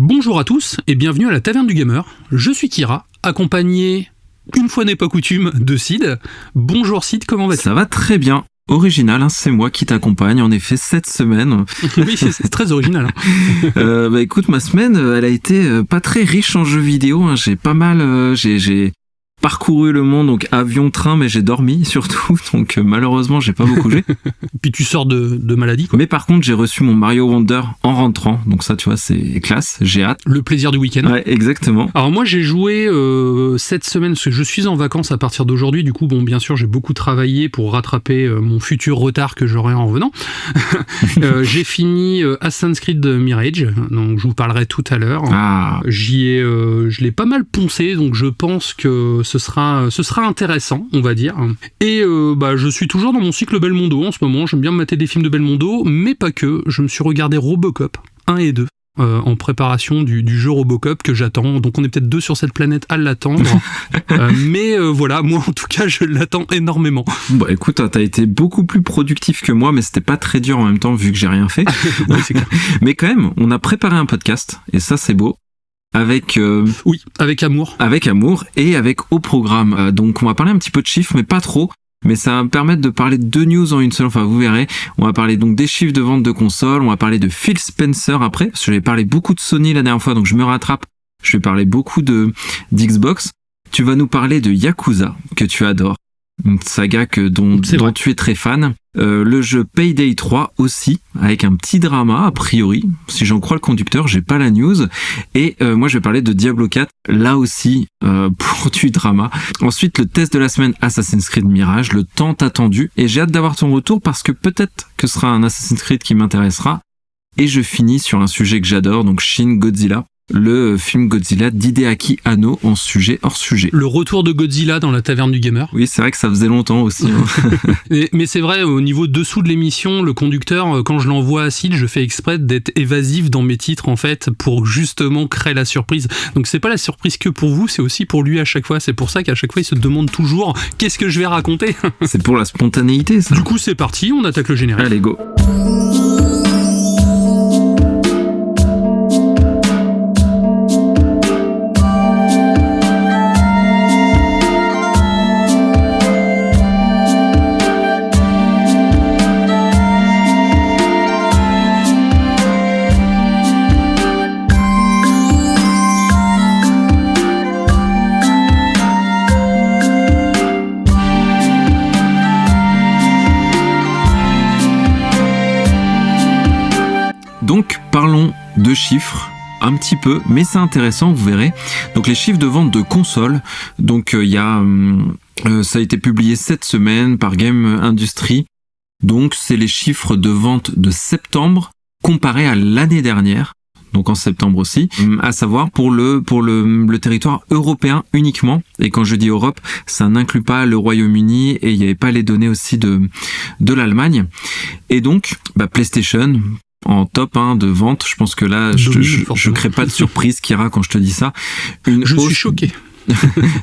Bonjour à tous et bienvenue à la Taverne du Gamer. Je suis Kira, accompagné, une fois n'est pas coutume, de Sid. Bonjour Sid, comment vas-tu ? Ça va très bien. Original, hein, c'est moi qui t'accompagne en effet cette semaine. Oui, c'est très original. Hein. Écoute, ma semaine, elle a été pas très riche en jeux vidéo. Hein. J'ai pas mal, j'ai parcouru le monde, donc avion, train, mais j'ai dormi surtout, donc malheureusement j'ai pas beaucoup joué. Puis tu sors de maladie, quoi. Mais par contre j'ai reçu mon Mario Wonder en rentrant, donc ça tu vois c'est classe, j'ai hâte. Le plaisir du week-end. Ouais, exactement. Alors moi j'ai joué cette semaine, parce que je suis en vacances à partir d'aujourd'hui, du coup bon bien sûr j'ai beaucoup travaillé pour rattraper mon futur retard que j'aurai en revenant. J'ai fini Assassin's Creed Mirage, donc je vous parlerai tout à l'heure. Ah. Je l'ai pas mal poncé, donc je pense que ce sera intéressant, on va dire. Et je suis toujours dans mon cycle Belmondo en ce moment. J'aime bien me mater des films de Belmondo, mais pas que. Je me suis regardé Robocop 1 et 2 en préparation du jeu Robocop que j'attends. Donc on est peut-être deux sur cette planète à l'attendre. Mais voilà, moi en tout cas, je l'attends énormément. Bon, écoute, t'as été beaucoup plus productif que moi, mais c'était pas très dur en même temps vu que j'ai rien fait. Oui, c'est clair. Mais quand même, on a préparé un podcast, et ça c'est beau. Avec oui, avec amour. Avec amour et avec au programme. Donc on va parler un petit peu de chiffres, mais pas trop. Mais ça va me permettre de parler de deux news en une seule. Enfin, vous verrez. On va parler donc des chiffres de vente de consoles. On va parler de Phil Spencer après, parce que j'avais parlé beaucoup de Sony la dernière fois, donc je me rattrape. Je vais parler beaucoup d'Xbox. Tu vas nous parler de Yakuza, que tu adores. Une saga dont tu es très fan. Le jeu Payday 3 aussi, avec un petit drama a priori. Si j'en crois le conducteur, j'ai pas la news. Et moi je vais parler de Diablo 4, là aussi pour du drama. Ensuite le test de la semaine Assassin's Creed Mirage, le tant attendu. Et j'ai hâte d'avoir ton retour parce que peut-être que ce sera un Assassin's Creed qui m'intéressera. Et je finis sur un sujet que j'adore, donc Shin Godzilla. Le film Godzilla d'Hideaki Anno en sujet hors sujet. Le retour de Godzilla dans la Taverne du Gamer. Oui, c'est vrai que ça faisait longtemps aussi. Hein. Mais c'est vrai, au niveau dessous de l'émission, le conducteur, quand je l'envoie à Sid, je fais exprès d'être évasif dans mes titres, en fait, pour justement créer la surprise. Donc c'est pas la surprise que pour vous, c'est aussi pour lui à chaque fois. C'est pour ça qu'à chaque fois, il se demande toujours qu'est-ce que je vais raconter. C'est pour la spontanéité, ça. Du coup, c'est parti, on attaque le générique. Allez, go. Donc, parlons de chiffres, un petit peu, mais c'est intéressant, vous verrez. Donc, les chiffres de vente de consoles, donc ça a été publié cette semaine par Game Industry. Donc, c'est les chiffres de vente de septembre comparés à l'année dernière. Donc en septembre aussi, à savoir pour le territoire européen uniquement. Et quand je dis Europe, ça n'inclut pas le Royaume-Uni et il n'y avait pas les données aussi de l'Allemagne. Et donc, PlayStation en top 1 de vente, je pense que là, je crée pas de surprise, Kira, quand je te dis ça. Je suis choqué.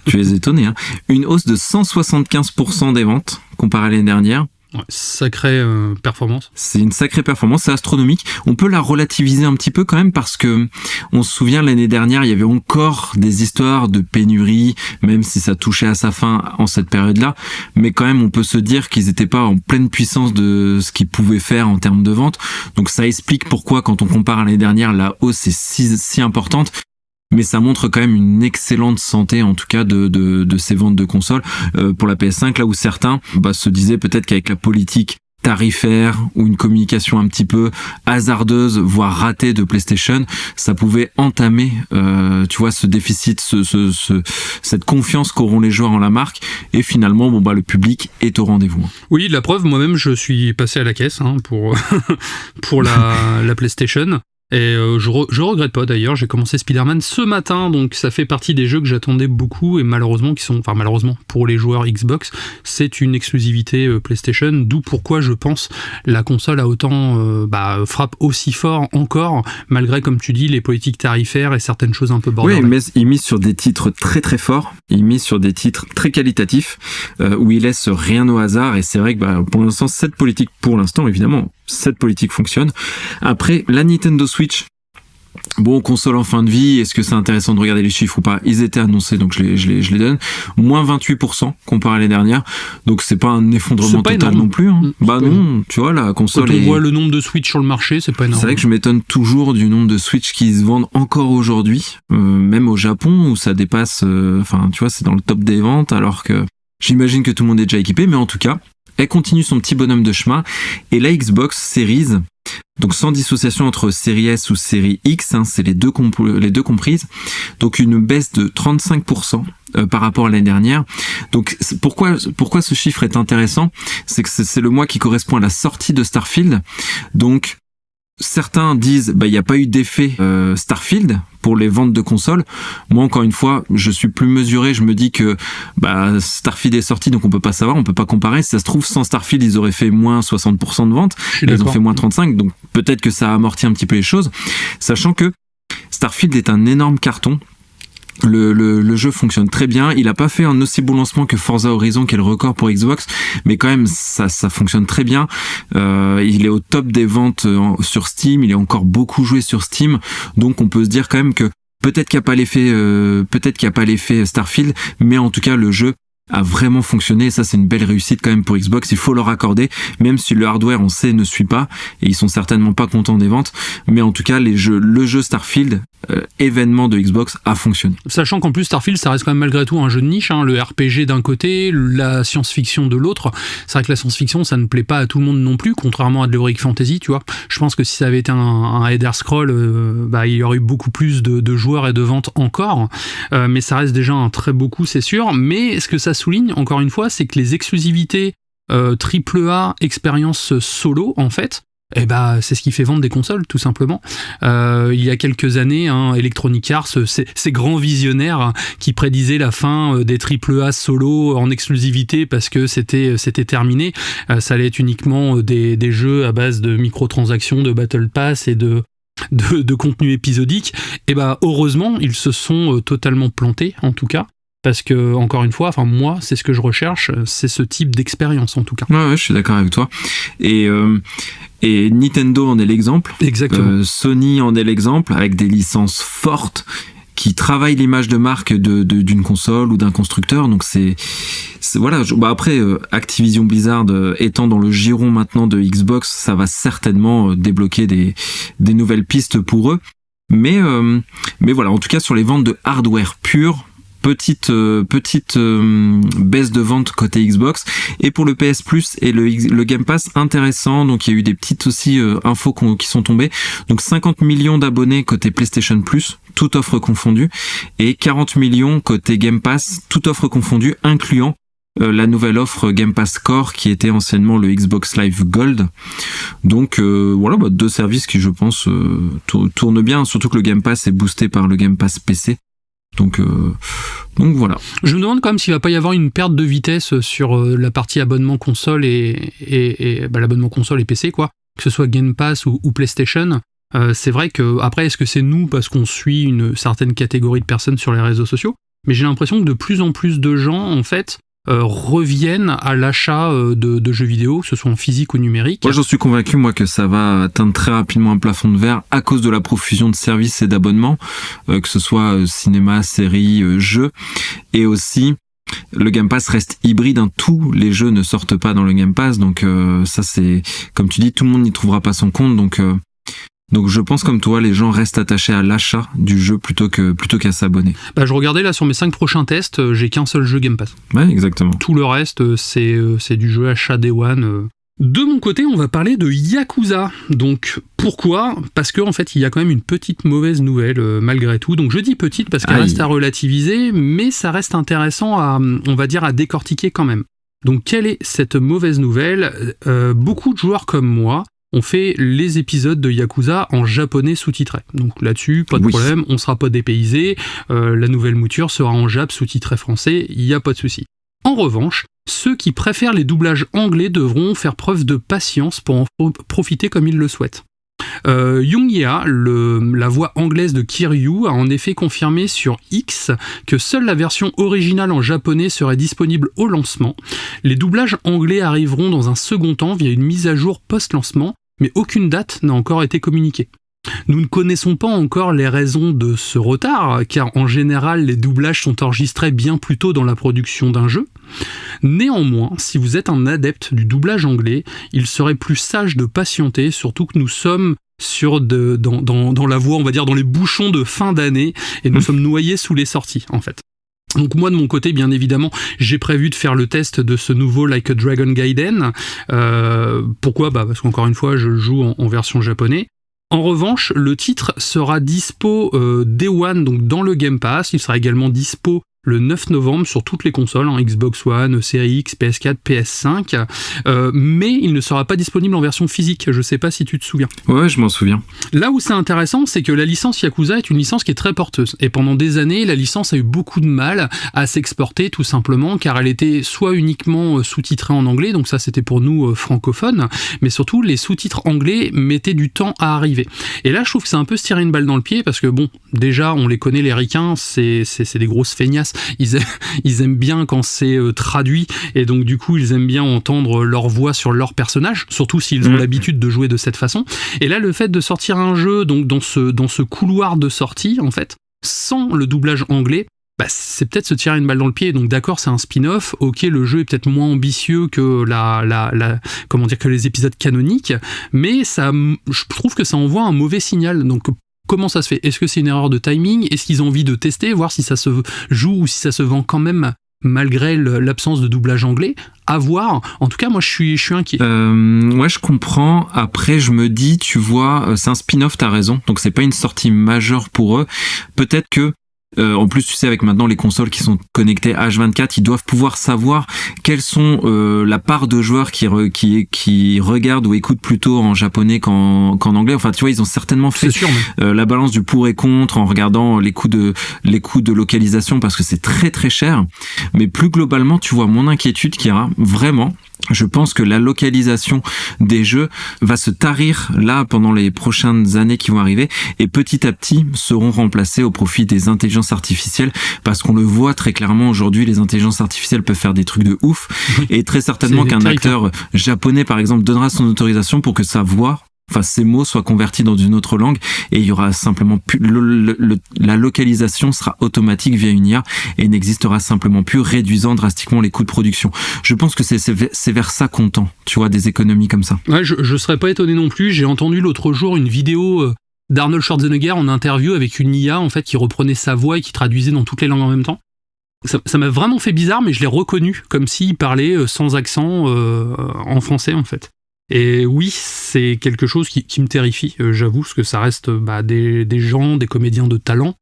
Tu es étonné, hein. Une hausse de 175% des ventes comparée à l'année dernière. Ouais, sacrée performance. C'est une sacrée performance, c'est astronomique. On peut la relativiser un petit peu quand même parce que on se souvient l'année dernière, il y avait encore des histoires de pénurie, même si ça touchait à sa fin en cette période-là. Mais quand même, on peut se dire qu'ils n'étaient pas en pleine puissance de ce qu'ils pouvaient faire en termes de vente. Donc ça explique pourquoi, quand on compare à l'année dernière, la hausse est si importante. Mais ça montre quand même une excellente santé, en tout cas, de ces ventes de consoles. Pour la PS5, là où certains se disaient peut-être qu'avec la politique tarifaire ou une communication un petit peu hasardeuse, voire ratée de PlayStation, ça pouvait entamer, ce déficit, cette confiance qu'auront les joueurs en la marque. Et finalement, le public est au rendez-vous. Oui, la preuve, moi-même, je suis passé à la caisse pour la PlayStation. Et je regrette pas d'ailleurs, j'ai commencé Spider-Man ce matin, donc ça fait partie des jeux que j'attendais beaucoup et malheureusement pour les joueurs Xbox, c'est une exclusivité PlayStation, d'où pourquoi je pense la console a autant frappe aussi fort encore, malgré comme tu dis les politiques tarifaires et certaines choses un peu borderline. Oui, mais il mise sur des titres très très forts, il mise sur des titres très qualitatifs où il laisse rien au hasard et c'est vrai que pour l'instant cette politique fonctionne. Après, la Nintendo Switch, Bon, console en fin de vie, est-ce que c'est intéressant de regarder les chiffres ou pas? Ils étaient annoncés, donc je les donne. Moins 28% comparé à l'année dernière. Donc c'est pas un effondrement total énorme non plus. Hein. Bah non, tu vois, la console Quand on voit le nombre de Switch sur le marché, c'est pas énorme. C'est vrai que je m'étonne toujours du nombre de Switch qui se vendent encore aujourd'hui, même au Japon où ça dépasse, tu vois, c'est dans le top des ventes, alors que j'imagine que tout le monde est déjà équipé, mais en tout cas, elle continue son petit bonhomme de chemin. Et la Xbox Series, donc sans dissociation entre série S ou série X, hein, c'est les deux comprises, donc une baisse de 35% par rapport à l'année dernière. Donc pourquoi ce chiffre est intéressant? C'est que c'est le mois qui correspond à la sortie de Starfield. Donc certains disent il n'y a pas eu d'effet Starfield pour les ventes de consoles. Moi, encore une fois, je suis plus mesuré. Je me dis que Starfield est sorti, donc on peut pas savoir, on peut pas comparer. Si ça se trouve, sans Starfield, ils auraient fait moins 60% de ventes. Ils ont fait moins 35%, donc peut-être que ça a amorti un petit peu les choses. Sachant que Starfield est un énorme carton. Le jeu fonctionne très bien. Il a pas fait un aussi bon lancement que Forza Horizon, qui est le record pour Xbox, mais quand même ça fonctionne très bien. Il est au top des ventes sur Steam. Il est encore beaucoup joué sur Steam, donc on peut se dire quand même que peut-être qu'il n'y a pas l'effet Starfield, mais en tout cas le jeu a vraiment fonctionné, et ça c'est une belle réussite quand même pour Xbox, il faut leur accorder, même si le hardware on sait ne suit pas, et ils sont certainement pas contents des ventes, mais en tout cas le jeu Starfield, événement de Xbox, a fonctionné. Sachant qu'en plus Starfield ça reste quand même malgré tout un jeu de niche, hein, le RPG d'un côté, la science-fiction de l'autre. C'est vrai que la science-fiction ça ne plaît pas à tout le monde non plus, contrairement à de l'Heroic Fantasy, tu vois. Je pense que si ça avait été un Header Scroll, il y aurait eu beaucoup plus de joueurs et de ventes encore, mais ça reste déjà un très beau coup, c'est sûr. Mais ce que ça souligne encore une fois, c'est que les exclusivités AAA expérience solo, en fait, c'est ce qui fait vendre des consoles, tout simplement. Il y a quelques années, Electronic Arts, ces grands visionnaires qui prédisaient la fin des AAA solo en exclusivité parce que c'était terminé. Ça allait être uniquement des jeux à base de microtransactions, de Battle Pass et de contenu épisodique. Heureusement, ils se sont totalement plantés, en tout cas. Parce que, encore une fois, moi, c'est ce que je recherche, c'est ce type d'expérience, en tout cas. Ouais, je suis d'accord avec toi. Et Nintendo en est l'exemple. Exactement. Sony en est l'exemple, avec des licences fortes qui travaillent l'image de marque d'une console ou d'un constructeur. Donc voilà. Après, Activision Blizzard étant dans le giron maintenant de Xbox, ça va certainement débloquer des nouvelles pistes pour eux. Mais voilà, en tout cas, sur les ventes de hardware pur, petite baisse de vente côté Xbox. Et pour le PS Plus et le Game Pass, intéressant, donc il y a eu des petites aussi infos qui sont tombées. Donc 50 millions d'abonnés côté PlayStation Plus, toute offre confondue, et 40 millions côté Game Pass, toute offre confondue, incluant la nouvelle offre Game Pass Core qui était anciennement le Xbox Live Gold. Donc voilà, deux services qui je pense tournent bien, surtout que le Game Pass est boosté par le Game Pass PC. Donc voilà. Je me demande quand même s'il va pas y avoir une perte de vitesse sur la partie abonnement console et l'abonnement console et PC, quoi, que ce soit Game Pass ou PlayStation. C'est vrai que après, est-ce que c'est nous parce qu'on suit une certaine catégorie de personnes sur les réseaux sociaux, mais j'ai l'impression que de plus en plus de gens en fait reviennent à l'achat de jeux vidéo, que ce soit en physique ou numérique. Moi, j'en suis convaincu, que ça va atteindre très rapidement un plafond de verre à cause de la profusion de services et d'abonnements, que ce soit cinéma, séries, jeux, et aussi le Game Pass reste hybride, tous les jeux ne sortent pas dans le Game Pass, donc ça c'est, comme tu dis, tout le monde n'y trouvera pas son compte, donc je pense comme toi, les gens restent attachés à l'achat du jeu plutôt qu'à s'abonner. Je regardais là sur mes 5 prochains tests, j'ai qu'un seul jeu Game Pass. Ouais, exactement. Tout le reste, c'est du jeu achat Day One. De mon côté, on va parler de Yakuza. Donc pourquoi ? Parce qu'en fait, il y a quand même une petite mauvaise nouvelle malgré tout. Donc je dis petite parce qu'elle reste à relativiser, mais ça reste intéressant à décortiquer quand même. Donc quelle est cette mauvaise nouvelle ? Beaucoup de joueurs comme moi on fait les épisodes de Yakuza en japonais sous-titré. Donc là-dessus, pas de problème, on sera pas dépaysé, la nouvelle mouture sera en jap sous-titré français, il n'y a pas de souci. En revanche, ceux qui préfèrent les doublages anglais devront faire preuve de patience pour en profiter comme ils le souhaitent. Young-ya, la voix anglaise de Kiryu, a en effet confirmé sur X que seule la version originale en japonais serait disponible au lancement. Les doublages anglais arriveront dans un second temps via une mise à jour post-lancement, mais aucune date n'a encore été communiquée. Nous ne connaissons pas encore les raisons de ce retard, car en général, les doublages sont enregistrés bien plus tôt dans la production d'un jeu. Néanmoins, si vous êtes un adepte du doublage anglais, il serait plus sage de patienter, surtout que nous sommes dans la voie, on va dire, dans les bouchons de fin d'année, et nous sommes noyés sous les sorties, en fait. Donc moi de mon côté, bien évidemment, j'ai prévu de faire le test de ce nouveau Like a Dragon Gaiden. Pourquoi ? Parce qu'encore une fois, je le joue en version japonais. En revanche, le titre sera dispo Day One, donc dans le Game Pass. Il sera également dispo le 9 novembre sur toutes les consoles, Xbox One, Series X, PS4, PS5, mais il ne sera pas disponible en version physique. Je sais pas si tu te souviens. Ouais, je m'en souviens. Là où c'est intéressant, c'est que la licence Yakuza est une licence qui est très porteuse. Et pendant des années, la licence a eu beaucoup de mal à s'exporter, tout simplement, car elle était soit uniquement sous-titrée en anglais, donc ça c'était pour nous francophones, mais surtout les sous-titres anglais mettaient du temps à arriver. Et là, je trouve que c'est un peu se tirer une balle dans le pied, parce que bon, déjà, on les connaît, les ricains, c'est des grosses feignasses. Ils aiment bien quand c'est traduit, et donc du coup ils aiment bien entendre leur voix sur leur personnage, surtout s'ils ont l'habitude de jouer de cette façon. Et là, le fait de sortir un jeu donc dans ce couloir de sortie, en fait, sans le doublage anglais, c'est peut-être se tirer une balle dans le pied. Donc d'accord, c'est un spin-off, ok, le jeu est peut-être moins ambitieux que que les épisodes canoniques, mais je trouve que ça envoie un mauvais signal. Donc comment ça se fait ? Est-ce que c'est une erreur de timing ? Est-ce qu'ils ont envie de tester, voir si ça se joue ou si ça se vend quand même malgré l'absence de doublage anglais ? À voir. En tout cas, moi, je suis inquiet. Ouais, je comprends. Après, je me dis, tu vois, c'est un spin-off, t'as raison. Donc, c'est pas une sortie majeure pour eux. Peut-être que en plus, tu sais, avec maintenant les consoles qui sont connectées H24, ils doivent pouvoir savoir quelles sont la part de joueurs qui regardent ou écoutent plutôt en japonais qu'en anglais. Enfin, tu vois, ils ont certainement fait la balance du pour et contre en regardant les coûts de localisation, parce que c'est très très cher. Mais plus globalement, tu vois, mon inquiétude, Kira, vraiment, je pense que la localisation des jeux va se tarir là pendant les prochaines années qui vont arriver, et petit à petit seront remplacés au profit des intelligences artificielles, parce qu'on le voit très clairement aujourd'hui, les intelligences artificielles peuvent faire des trucs de ouf, et très certainement qu'un acteur japonais par exemple donnera son autorisation pour que sa voix, enfin ces mots, soient convertis dans une autre langue, et il y aura simplement plus la localisation sera automatique via une IA et n'existera simplement plus, réduisant drastiquement les coûts de production. Je pense que c'est vers ça qu'on tend, tu vois, des économies comme ça. Ouais, je serais pas étonné non plus. J'ai entendu l'autre jour une vidéo d'Arnold Schwarzenegger en interview avec une IA en fait qui reprenait sa voix et qui traduisait dans toutes les langues en même temps. Ça m'a vraiment fait bizarre, mais je l'ai reconnu comme s'il parlait sans accent en français en fait. Et oui, c'est quelque chose qui me terrifie, j'avoue, parce que ça reste des gens, des comédiens de talent.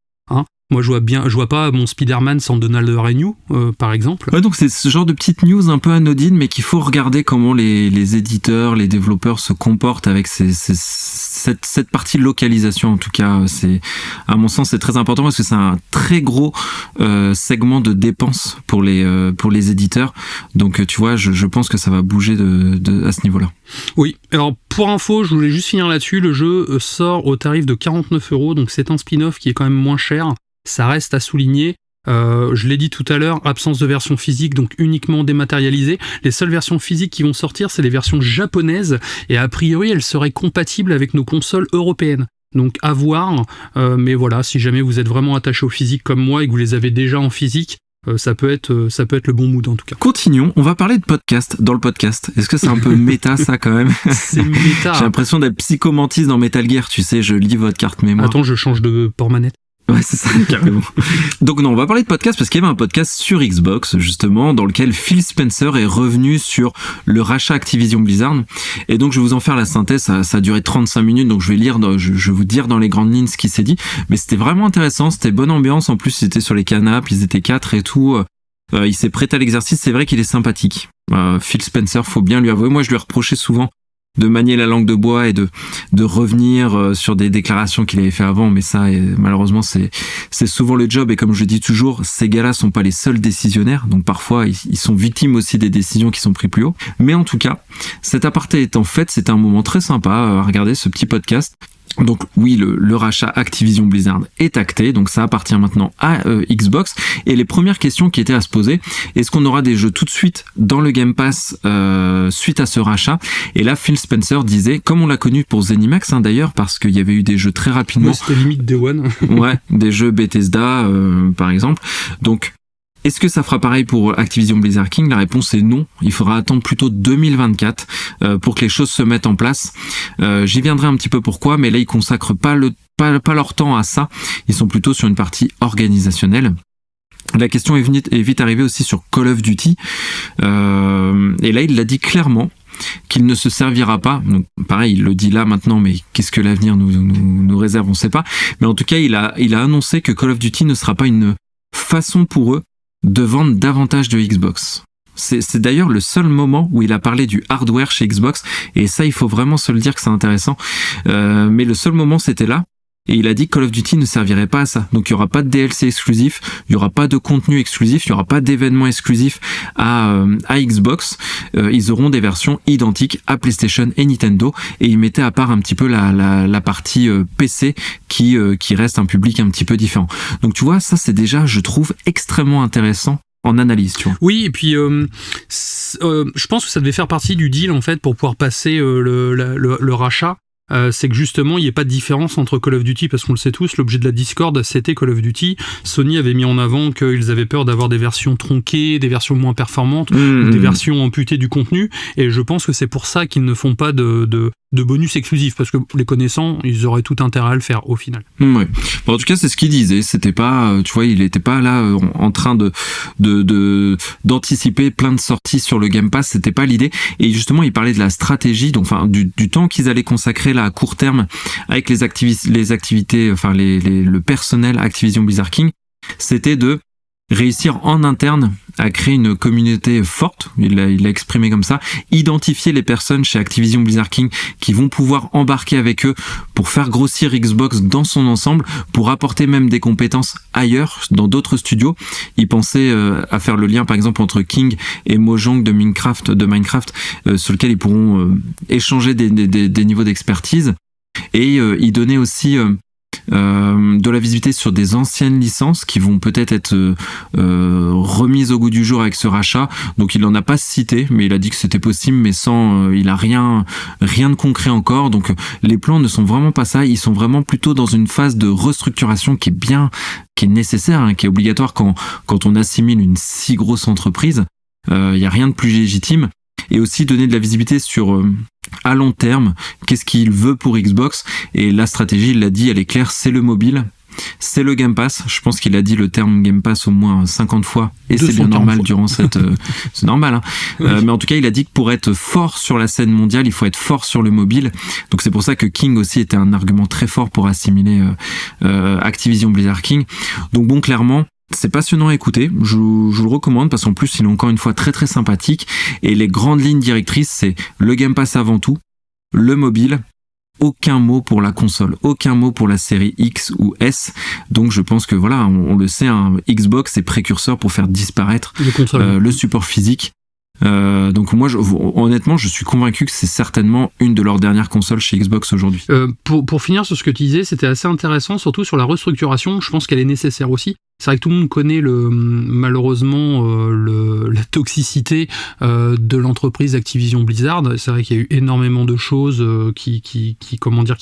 Moi, je vois pas mon Spider-Man sans Donald Renew, par exemple. Ouais, donc c'est ce genre de petites news un peu anodines, mais qu'il faut regarder comment les éditeurs, les développeurs se comportent avec cette partie localisation. En tout cas, c'est, à mon sens, c'est très important, parce que c'est un très gros segment de dépenses pour les éditeurs. Donc, tu vois, je pense que ça va bouger à ce niveau-là. Oui. Alors, pour info, je voulais juste finir là-dessus. Le jeu sort au tarif de 49€, donc c'est un spin-off qui est quand même moins cher. Ça reste à souligner. Je l'ai dit tout à l'heure, absence de version physique, donc uniquement dématérialisée. Les seules versions physiques qui vont sortir, c'est les versions japonaises, et a priori, elles seraient compatibles avec nos consoles européennes. Donc à voir, mais voilà, si jamais vous êtes vraiment attaché au physique comme moi et que vous les avez déjà en physique, ça peut être le bon mood en tout cas. Continuons, on va parler de podcast dans le podcast. Est-ce que c'est un peu méta ça quand même ? C'est méta. J'ai l'impression d'être psychomantis dans Metal Gear, tu sais, je lis votre carte mémoire. Attends, je change de port-manette. Ouais, c'est ça, carrément. Donc non, on va parler de podcast parce qu'il y avait un podcast sur Xbox, justement, dans lequel Phil Spencer est revenu sur le rachat Activision Blizzard. Et donc, je vais vous en faire la synthèse. Ça a duré 35 minutes, donc je vais vous dire dans les grandes lignes ce qui s'est dit. Mais c'était vraiment intéressant, c'était bonne ambiance. En plus, ils étaient sur les canapes, ils étaient 4 et tout. Il s'est prêté à l'exercice. C'est vrai qu'il est sympathique. Phil Spencer, faut bien lui avouer. Moi, je lui ai reproché souvent de manier la langue de bois et de revenir sur des déclarations qu'il avait fait avant, mais ça, malheureusement, c'est souvent le job, et comme je dis toujours, ces gars-là sont pas les seuls décisionnaires, donc parfois ils sont victimes aussi des décisions qui sont prises plus haut. Mais en tout cas, cet aparté étant fait, c'était un moment très sympa à regarder ce petit podcast. Donc oui, le rachat Activision Blizzard est acté, donc ça appartient maintenant à Xbox. Et les premières questions qui étaient à se poser, est-ce qu'on aura des jeux tout de suite dans le Game Pass suite à ce rachat? Et là, Phil Spencer disait, comme on l'a connu pour ZeniMax d'ailleurs, parce qu'il y avait eu des jeux très rapidement. Ouais, c'était limite Day One. Ouais, des jeux Bethesda par exemple. Donc est-ce que ça fera pareil pour Activision Blizzard King? La réponse est non. Il faudra attendre plutôt 2024 pour que les choses se mettent en place. J'y viendrai un petit peu pourquoi, mais là ils consacrent pas leur temps à ça. Ils sont plutôt sur une partie organisationnelle. La question est vite arrivée aussi sur Call of Duty. Et là il l'a dit clairement qu'il ne se servira pas. Donc, pareil, il le dit là maintenant, mais qu'est-ce que l'avenir nous réserve, on sait pas. Mais en tout cas, il a annoncé que Call of Duty ne sera pas une façon pour eux de vendre davantage de Xbox. C'est d'ailleurs le seul moment où il a parlé du hardware chez Xbox, et ça il faut vraiment se le dire que c'est intéressant, mais le seul moment c'était là, et il a dit que Call of Duty ne servirait pas à ça. Donc il y aura pas de DLC exclusif, il y aura pas de contenu exclusif, il y aura pas d'événements exclusifs à Xbox. Ils auront des versions identiques à PlayStation et Nintendo, et il mettait à part un petit peu la partie PC qui reste un public un petit peu différent. Donc tu vois, ça c'est déjà, je trouve, extrêmement intéressant en analyse, tu vois. Oui, et puis je pense que ça devait faire partie du deal en fait pour pouvoir passer le rachat. C'est que justement il n'y ait pas de différence entre Call of Duty, parce qu'on le sait tous, l'objet de la Discord c'était Call of Duty. Sony avait mis en avant qu'ils avaient peur d'avoir des versions tronquées, des versions moins performantes, des versions amputées du contenu, et je pense que c'est pour ça qu'ils ne font pas de bonus exclusifs, parce que les connaissants, ils auraient tout intérêt à le faire au final. Ouais. Bon, en tout cas, c'est ce qu'il disait. C'était pas, tu vois, il était pas là en train d'anticiper plein de sorties sur le Game Pass. C'était pas l'idée. Et justement, il parlait de la stratégie, donc enfin du temps qu'ils allaient consacrer là à court terme avec les activités, enfin le personnel Activision Blizzard King. C'était de réussir en interne à créer une communauté forte, il l'a exprimé comme ça, identifier les personnes chez Activision Blizzard King qui vont pouvoir embarquer avec eux pour faire grossir Xbox dans son ensemble, pour apporter même des compétences ailleurs, dans d'autres studios. Il pensait à faire le lien par exemple entre King et Mojang de Minecraft, sur lequel ils pourront échanger des niveaux d'expertise. Et il donnait aussi de la visibilité sur des anciennes licences qui vont peut-être être remises au goût du jour avec ce rachat. Donc il n'en a pas cité, mais il a dit que c'était possible, mais sans il a rien de concret encore. Donc les plans ne sont vraiment pas ça, ils sont vraiment plutôt dans une phase de restructuration qui est nécessaire, qui est obligatoire quand on assimile une si grosse entreprise. Il y a rien de plus légitime. Et aussi donner de la visibilité sur à long terme, qu'est-ce qu'il veut pour Xbox. Et la stratégie, il l'a dit, elle est claire, c'est le mobile, c'est le Game Pass. Je pense qu'il a dit le terme Game Pass au moins 50 fois, et c'est bien normal durant cette... c'est normal, hein. Oui. Mais en tout cas, il a dit que pour être fort sur la scène mondiale, il faut être fort sur le mobile. Donc c'est pour ça que King aussi était un argument très fort pour assimiler Activision Blizzard King. Donc bon, clairement, c'est passionnant à écouter, je vous le recommande parce qu'en plus il est encore une fois très très sympathique, et les grandes lignes directrices c'est le Game Pass avant tout, le mobile, aucun mot pour la console, aucun mot pour la série X ou S. Donc je pense que voilà, on le sait, Xbox est précurseur pour faire disparaître le support physique. Donc moi honnêtement je suis convaincu que c'est certainement une de leurs dernières consoles chez Xbox aujourd'hui. Pour finir sur ce que tu disais, c'était assez intéressant, surtout sur la restructuration. Je pense qu'elle est nécessaire aussi. C'est vrai que tout le monde connaît malheureusement la toxicité de l'entreprise Activision Blizzard. C'est vrai qu'il y a eu énormément de choses qui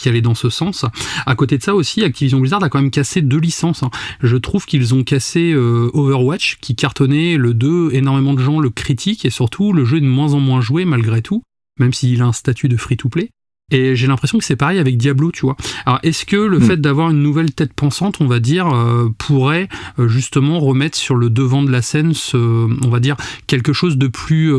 allaient dans ce sens. À côté de ça aussi, Activision Blizzard a quand même cassé 2 licences. Je trouve qu'ils ont cassé Overwatch, qui cartonnait le 2, énormément de gens le critiquent, et surtout le jeu est de moins en moins joué malgré tout, même s'il a un statut de free-to-play. Et j'ai l'impression que c'est pareil avec Diablo, tu vois. Alors, est-ce que le fait d'avoir une nouvelle tête pensante, on va dire, pourrait justement remettre sur le devant de la scène on va dire, quelque chose de plus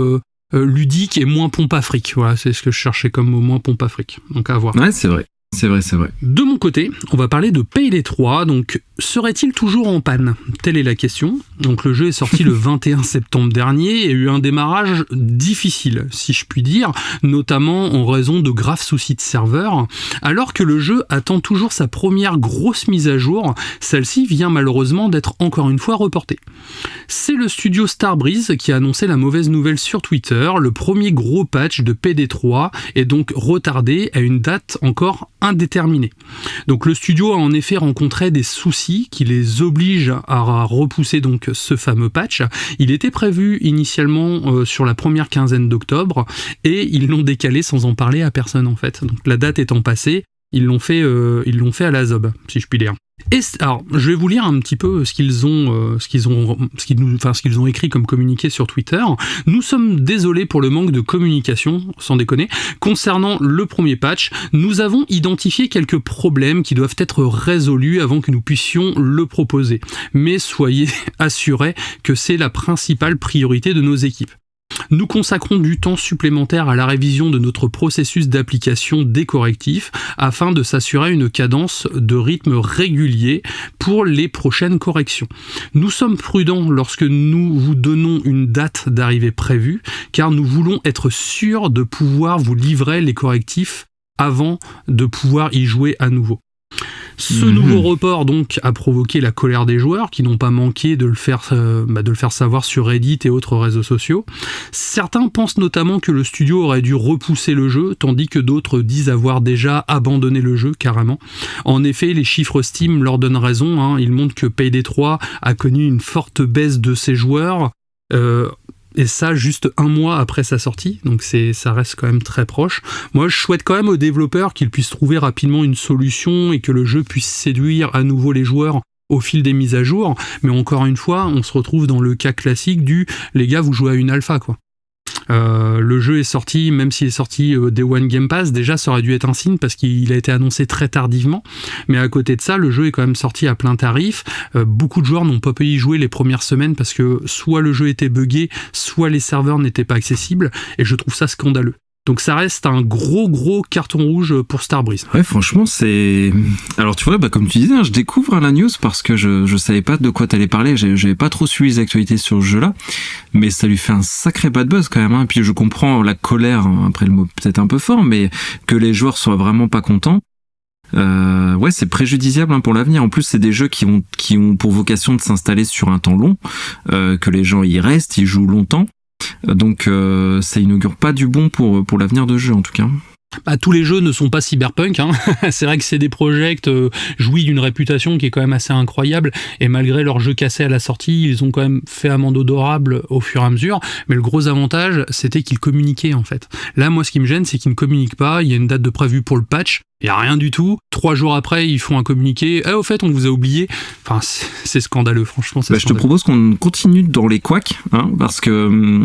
ludique et moins pompe à fric. Voilà, c'est ce que je cherchais comme mot, moins pompe à fric. Donc à voir. Ouais, c'est vrai. C'est vrai. De mon côté, on va parler de Payday 3. Donc, serait-il toujours en panne ? Telle est la question. Donc, le jeu est sorti le 21 septembre dernier et a eu un démarrage difficile, si je puis dire, notamment en raison de graves soucis de serveur. Alors que le jeu attend toujours sa première grosse mise à jour, celle-ci vient malheureusement d'être encore une fois reportée. C'est le studio Starbreeze qui a annoncé la mauvaise nouvelle sur Twitter. Le premier gros patch de Payday 3 est donc retardé à une date encore indéterminée. Donc le studio a en effet rencontré des soucis qui les obligent à repousser donc ce fameux patch. Il était prévu initialement sur la première quinzaine d'octobre et ils l'ont décalé sans en parler à personne en fait. Donc la date étant passée, ils l'ont fait à la zob, si je puis dire. Et alors, je vais vous lire un petit peu ce qu'ils ont écrit comme communiqué sur Twitter. Nous sommes désolés pour le manque de communication, sans déconner. Concernant le premier patch, nous avons identifié quelques problèmes qui doivent être résolus avant que nous puissions le proposer. Mais soyez assurés que c'est la principale priorité de nos équipes. Nous consacrons du temps supplémentaire à la révision de notre processus d'application des correctifs afin de s'assurer une cadence de rythme régulier pour les prochaines corrections. Nous sommes prudents lorsque nous vous donnons une date d'arrivée prévue car nous voulons être sûrs de pouvoir vous livrer les correctifs avant de pouvoir y jouer à nouveau. Ce nouveau report donc a provoqué la colère des joueurs qui n'ont pas manqué de le faire savoir sur Reddit et autres réseaux sociaux. Certains pensent notamment que le studio aurait dû repousser le jeu, tandis que d'autres disent avoir déjà abandonné le jeu carrément. En effet, les chiffres Steam leur donnent raison, ils montrent que Payday 3 a connu une forte baisse de ses joueurs, et ça juste un mois après sa sortie, donc ça reste quand même très proche. Moi je souhaite quand même aux développeurs qu'ils puissent trouver rapidement une solution et que le jeu puisse séduire à nouveau les joueurs au fil des mises à jour, mais encore une fois on se retrouve dans le cas classique du les gars vous jouez à une alpha quoi. Le jeu est sorti, même s'il est sorti Day One Game Pass, déjà ça aurait dû être un signe parce qu'il a été annoncé très tardivement, mais à côté de ça le jeu est quand même sorti à plein tarif. Beaucoup de joueurs n'ont pas pu y jouer les premières semaines parce que soit le jeu était buggé, soit les serveurs n'étaient pas accessibles, et je trouve ça scandaleux. Donc ça reste un gros carton rouge pour Starbreeze. Ouais, franchement, c'est... Alors tu vois, comme tu disais, je découvre la news parce que je savais pas de quoi t'allais parler, j'avais pas trop suivi les actualités sur ce jeu-là, mais ça lui fait un sacré bad buzz quand même, Puis je comprends la colère, après le mot peut-être un peu fort, mais que les joueurs soient vraiment pas contents. Ouais, c'est préjudiciable pour l'avenir. En plus, c'est des jeux qui ont pour vocation de s'installer sur un temps long, que les gens y restent, y jouent longtemps. Donc ça inaugure pas du bon pour l'avenir de jeu en tout cas. Tous les jeux ne sont pas cyberpunk, C'est vrai que CD Projekt jouit d'une réputation qui est quand même assez incroyable, et malgré leur jeu cassé à la sortie, ils ont quand même fait amende honorable au fur et à mesure, mais le gros avantage, c'était qu'ils communiquaient en fait. Là, moi, ce qui me gêne, c'est qu'ils ne communiquent pas, il y a une date de prévue pour le patch, il n'y a rien du tout. 3 jours après, ils font un communiqué. Au fait, on vous a oublié. Enfin, c'est scandaleux, franchement. Je te propose qu'on continue dans les couacs, parce que...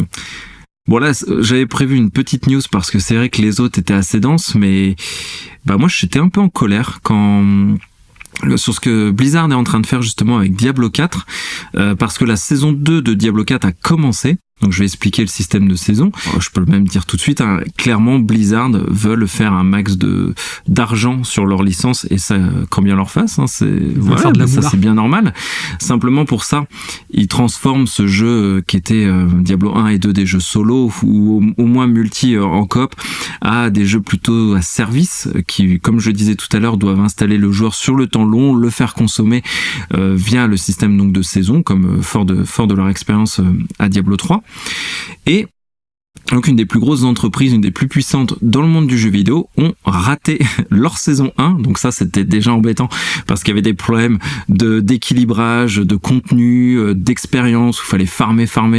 Bon là, j'avais prévu une petite news parce que c'est vrai que les autres étaient assez denses, mais moi j'étais un peu en colère sur ce que Blizzard est en train de faire justement avec Diablo 4, parce que la saison 2 de Diablo 4 a commencé. Donc je vais expliquer le système de saison. Je peux même dire tout de suite, clairement Blizzard veulent faire un max d'argent sur leur licence, et ça, quand bien leur fasse, ça c'est bien normal. Simplement pour ça, ils transforment ce jeu qui était Diablo 1 et 2 des jeux solo ou au moins multi en coop à des jeux plutôt à service qui, comme je le disais tout à l'heure, doivent installer le joueur sur le temps long, le faire consommer via le système donc de saison, comme fort de leur expérience à Diablo 3. Et donc une des plus grosses entreprises, une des plus puissantes dans le monde du jeu vidéo, ont raté leur saison 1. Donc ça, c'était déjà embêtant parce qu'il y avait des problèmes d'équilibrage, de contenu, d'expérience, où il fallait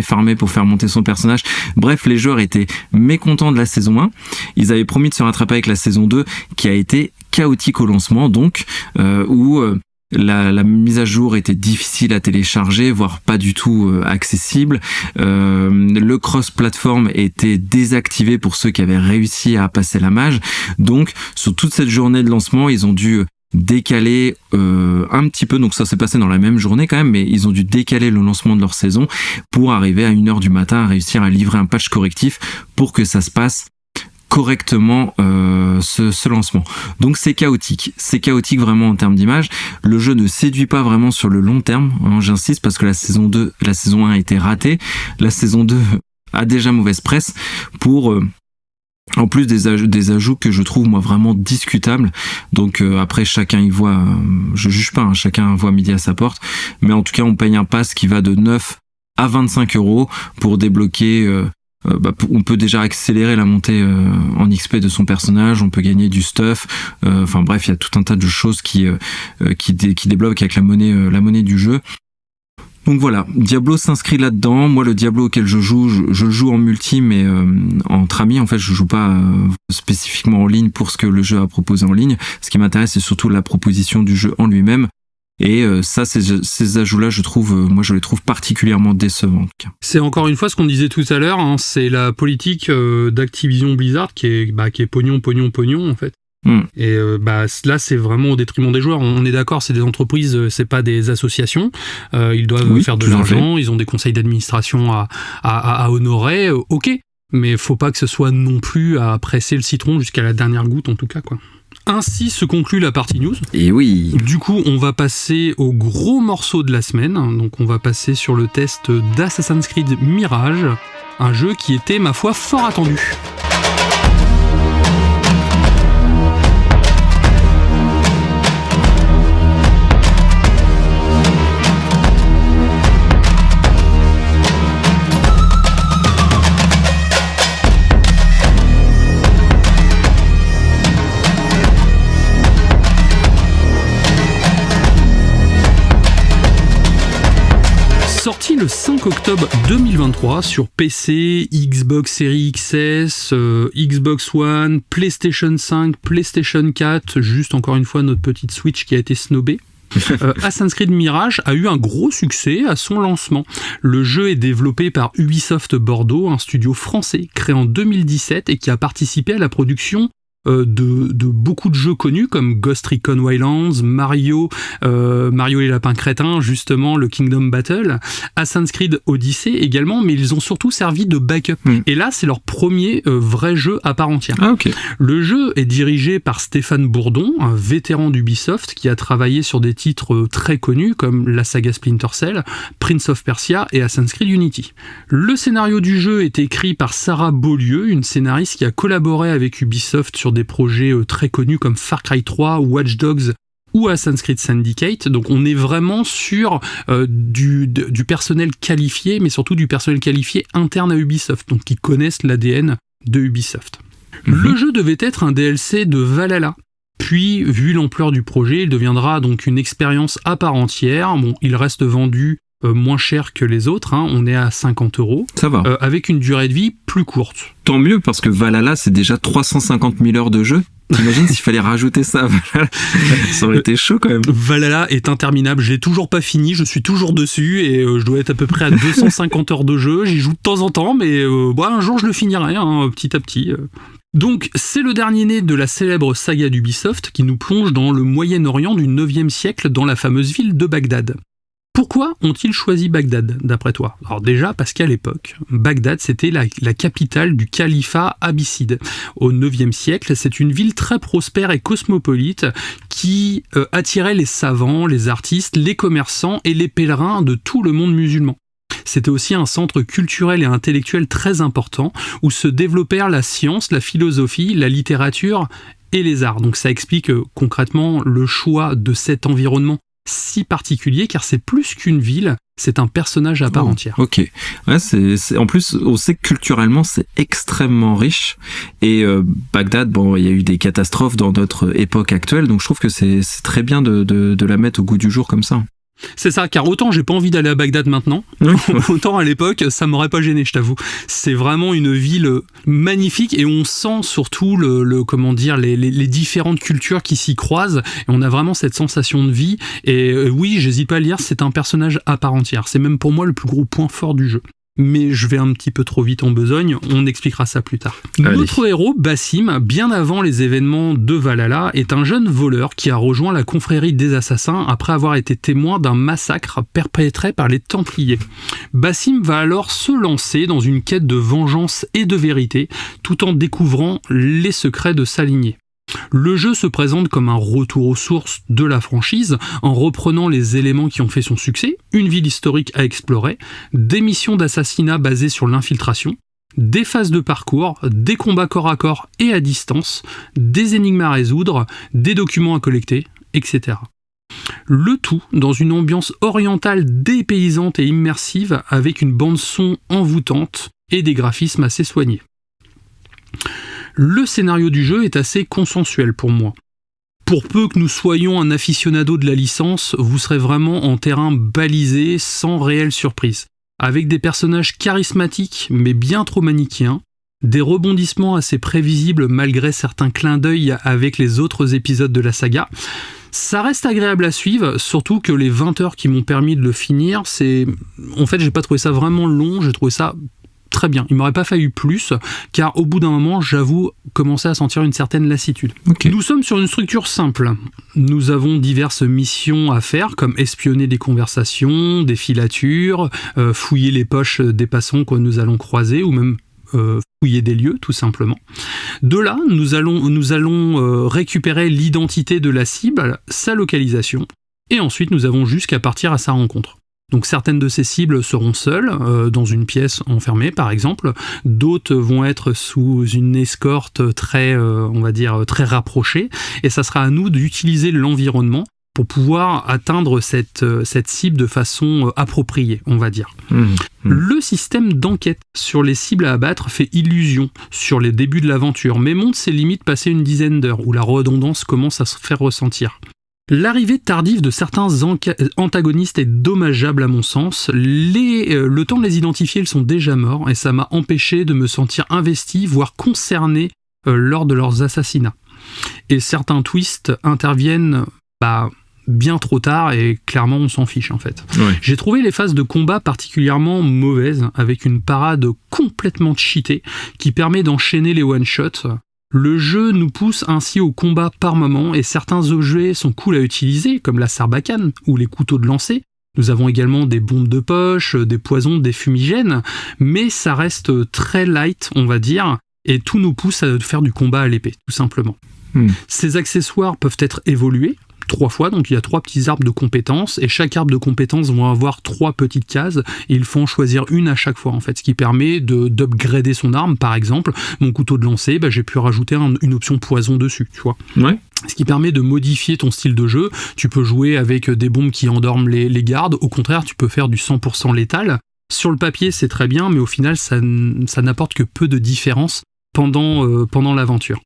farmer pour faire monter son personnage. Bref, les joueurs étaient mécontents de la saison 1. Ils avaient promis de se rattraper avec la saison 2 qui a été chaotique au lancement, donc où la mise à jour était difficile à télécharger, voire pas du tout accessible. Le cross-platform était désactivé pour ceux qui avaient réussi à passer la mage. Donc, sur toute cette journée de lancement, ils ont dû décaler un petit peu, donc ça s'est passé dans la même journée quand même, mais ils ont dû décaler le lancement de leur saison pour arriver à 1h du matin à réussir à livrer un patch correctif pour que ça se passe correctement ce lancement. Donc c'est chaotique vraiment en termes d'image. Le jeu ne séduit pas vraiment sur le long terme, j'insiste, parce que la saison 1 a été ratée, la saison 2 a déjà mauvaise presse pour en plus des ajouts que je trouve moi vraiment discutables. Donc après chacun y voit, je juge pas, chacun voit midi à sa porte, mais en tout cas on paye un pass qui va de 9 à 25 € pour débloquer on peut déjà accélérer la montée en XP de son personnage, on peut gagner du stuff, enfin bref, il y a tout un tas de choses qui débloquent avec la monnaie du jeu. Donc voilà, Diablo s'inscrit là-dedans. Moi, le Diablo auquel je joue en multi, mais entre amis. En fait, je joue pas spécifiquement en ligne pour ce que le jeu a proposé en ligne. Ce qui m'intéresse, c'est surtout la proposition du jeu en lui-même. Et ça, ces ajouts-là, je les trouve particulièrement décevants. En tout cas. C'est encore une fois ce qu'on disait tout à l'heure, hein, c'est la politique d'Activision Blizzard qui est pognon en fait. Et là, c'est vraiment au détriment des joueurs. On est d'accord, c'est des entreprises, c'est pas des associations. Ils doivent faire de l'argent, ils ont des conseils d'administration à honorer. Ok, mais faut pas que ce soit non plus à presser le citron jusqu'à la dernière goutte, en tout cas, quoi. Ainsi se conclut la partie news. Et oui. Du coup, on va passer au gros morceau de la semaine. Donc, on va passer sur le test d'Assassin's Creed Mirage, un jeu qui était, ma foi, fort attendu. Sorti le 5 octobre 2023 sur PC, Xbox Series XS, Xbox One, PlayStation 5, PlayStation 4, juste encore une fois notre petite Switch qui a été snobée. Assassin's Creed Mirage a eu un gros succès à son lancement. Le jeu est développé par Ubisoft Bordeaux, un studio français créé en 2017 et qui a participé à la production de beaucoup de jeux connus comme Ghost Recon Wildlands, Mario et Lapin Crétin, justement le Kingdom Battle, Assassin's Creed Odyssey également, mais ils ont surtout servi de backup. Et là, c'est leur premier vrai jeu à part entière. Ah, okay. Le jeu est dirigé par Stéphane Bourdon, un vétéran d'Ubisoft qui a travaillé sur des titres très connus comme la saga Splinter Cell, Prince of Persia et Assassin's Creed Unity. Le scénario du jeu est écrit par Sarah Beaulieu, une scénariste qui a collaboré avec Ubisoft sur des projets très connus comme Far Cry 3, Watch Dogs ou Assassin's Creed Syndicate. Donc on est vraiment sur du personnel qualifié, mais surtout du personnel qualifié interne à Ubisoft, donc qui connaissent l'ADN de Ubisoft. Le jeu devait être un DLC de Valhalla. Puis, vu l'ampleur du projet, il deviendra donc une expérience à part entière. Bon, il reste vendu moins cher que les autres, hein. On est à 50 €. Ça va. Avec une durée de vie plus courte. Tant mieux, parce que Valhalla, c'est déjà 350 000 heures de jeu. T'imagines s'il fallait rajouter ça à Valhalla? Ça aurait été chaud quand même. Valhalla est interminable, je l'ai toujours pas fini, je suis toujours dessus et je dois être à peu près à 250 heures de jeu. J'y joue de temps en temps, mais un jour je le finirai, hein, petit à petit. Donc, c'est le dernier né de la célèbre saga d'Ubisoft qui nous plonge dans le Moyen-Orient du 9e siècle dans la fameuse ville de Bagdad. Pourquoi ont-ils choisi Bagdad, d'après toi? Alors déjà, parce qu'à l'époque, Bagdad, c'était la capitale du califat abbasside. Au 9e siècle, c'est une ville très prospère et cosmopolite qui attirait les savants, les artistes, les commerçants et les pèlerins de tout le monde musulman. C'était aussi un centre culturel et intellectuel très important où se développèrent la science, la philosophie, la littérature et les arts. Donc ça explique concrètement le choix de cet environnement si particulier, car c'est plus qu'une ville, c'est un personnage à part entière. Ok. Ouais, en plus, on sait que culturellement, c'est extrêmement riche. Et Bagdad, il y a eu des catastrophes dans notre époque actuelle, donc je trouve que c'est très bien de la mettre au goût du jour comme ça. C'est ça, car autant j'ai pas envie d'aller à Bagdad maintenant, autant à l'époque ça m'aurait pas gêné, je t'avoue. C'est vraiment une ville magnifique et on sent surtout les différentes cultures qui s'y croisent et on a vraiment cette sensation de vie. Et oui, j'hésite pas à le dire, c'est un personnage à part entière. C'est même pour moi le plus gros point fort du jeu. Mais je vais un petit peu trop vite en besogne, on expliquera ça plus tard. Allez. Notre héros, Basim, bien avant les événements de Valhalla, est un jeune voleur qui a rejoint la confrérie des assassins après avoir été témoin d'un massacre perpétré par les Templiers. Basim va alors se lancer dans une quête de vengeance et de vérité, tout en découvrant les secrets de sa lignée. Le jeu se présente comme un retour aux sources de la franchise en reprenant les éléments qui ont fait son succès, une ville historique à explorer, des missions d'assassinat basées sur l'infiltration, des phases de parcours, des combats corps à corps et à distance, des énigmes à résoudre, des documents à collecter, etc. Le tout dans une ambiance orientale dépaysante et immersive avec une bande-son envoûtante et des graphismes assez soignés. Le scénario du jeu est assez consensuel pour moi. Pour peu que nous soyons un aficionado de la licence, vous serez vraiment en terrain balisé, sans réelle surprise. Avec des personnages charismatiques, mais bien trop manichéens, des rebondissements assez prévisibles malgré certains clins d'œil avec les autres épisodes de la saga. Ça reste agréable à suivre, surtout que les 20 heures qui m'ont permis de le finir, en fait, j'ai pas trouvé ça vraiment long, j'ai trouvé ça très bien. Il m'aurait pas fallu plus, car au bout d'un moment, j'avoue commencer à sentir une certaine lassitude. Okay. Nous sommes sur une structure simple. Nous avons diverses missions à faire, comme espionner des conversations, des filatures, fouiller les poches des passants que nous allons croiser, ou même fouiller des lieux, tout simplement. De là, nous allons récupérer l'identité de la cible, sa localisation, et ensuite nous avons jusqu'à partir à sa rencontre. Donc certaines de ces cibles seront seules, dans une pièce enfermée par exemple, d'autres vont être sous une escorte très, on va dire, très rapprochée, et ça sera à nous d'utiliser l'environnement pour pouvoir atteindre cette cible de façon appropriée, on va dire. Le système d'enquête sur les cibles à abattre fait illusion sur les débuts de l'aventure, mais montre ses limites passé une dizaine d'heures, où la redondance commence à se faire ressentir. L'arrivée tardive de certains antagonistes est dommageable à mon sens. Le temps de les identifier, ils sont déjà morts, et ça m'a empêché de me sentir investi, voire concerné lors de leurs assassinats. Et certains twists interviennent bien trop tard, et clairement on s'en fiche en fait. Ouais. J'ai trouvé les phases de combat particulièrement mauvaises, avec une parade complètement cheatée qui permet d'enchaîner les one-shots. Le jeu nous pousse ainsi au combat par moment, et certains objets sont cool à utiliser, comme la sarbacane ou les couteaux de lancer. Nous avons également des bombes de poche, des poisons, des fumigènes, mais ça reste très light, on va dire, et tout nous pousse à faire du combat à l'épée, tout simplement. Ces accessoires peuvent être évolués 3 fois, donc il y a 3 petits arbres de compétences, et chaque arbre de compétences va avoir 3 petites cases, et il faut en choisir une à chaque fois en fait, ce qui permet d'upgrader son arme. Par exemple, mon couteau de lancer, j'ai pu rajouter une option poison dessus, tu vois. Ouais. Ce qui permet de modifier ton style de jeu. Tu peux jouer avec des bombes qui endorment les gardes, au contraire tu peux faire du 100% létal. Sur le papier c'est très bien, mais au final ça n'apporte que peu de différence pendant l'aventure.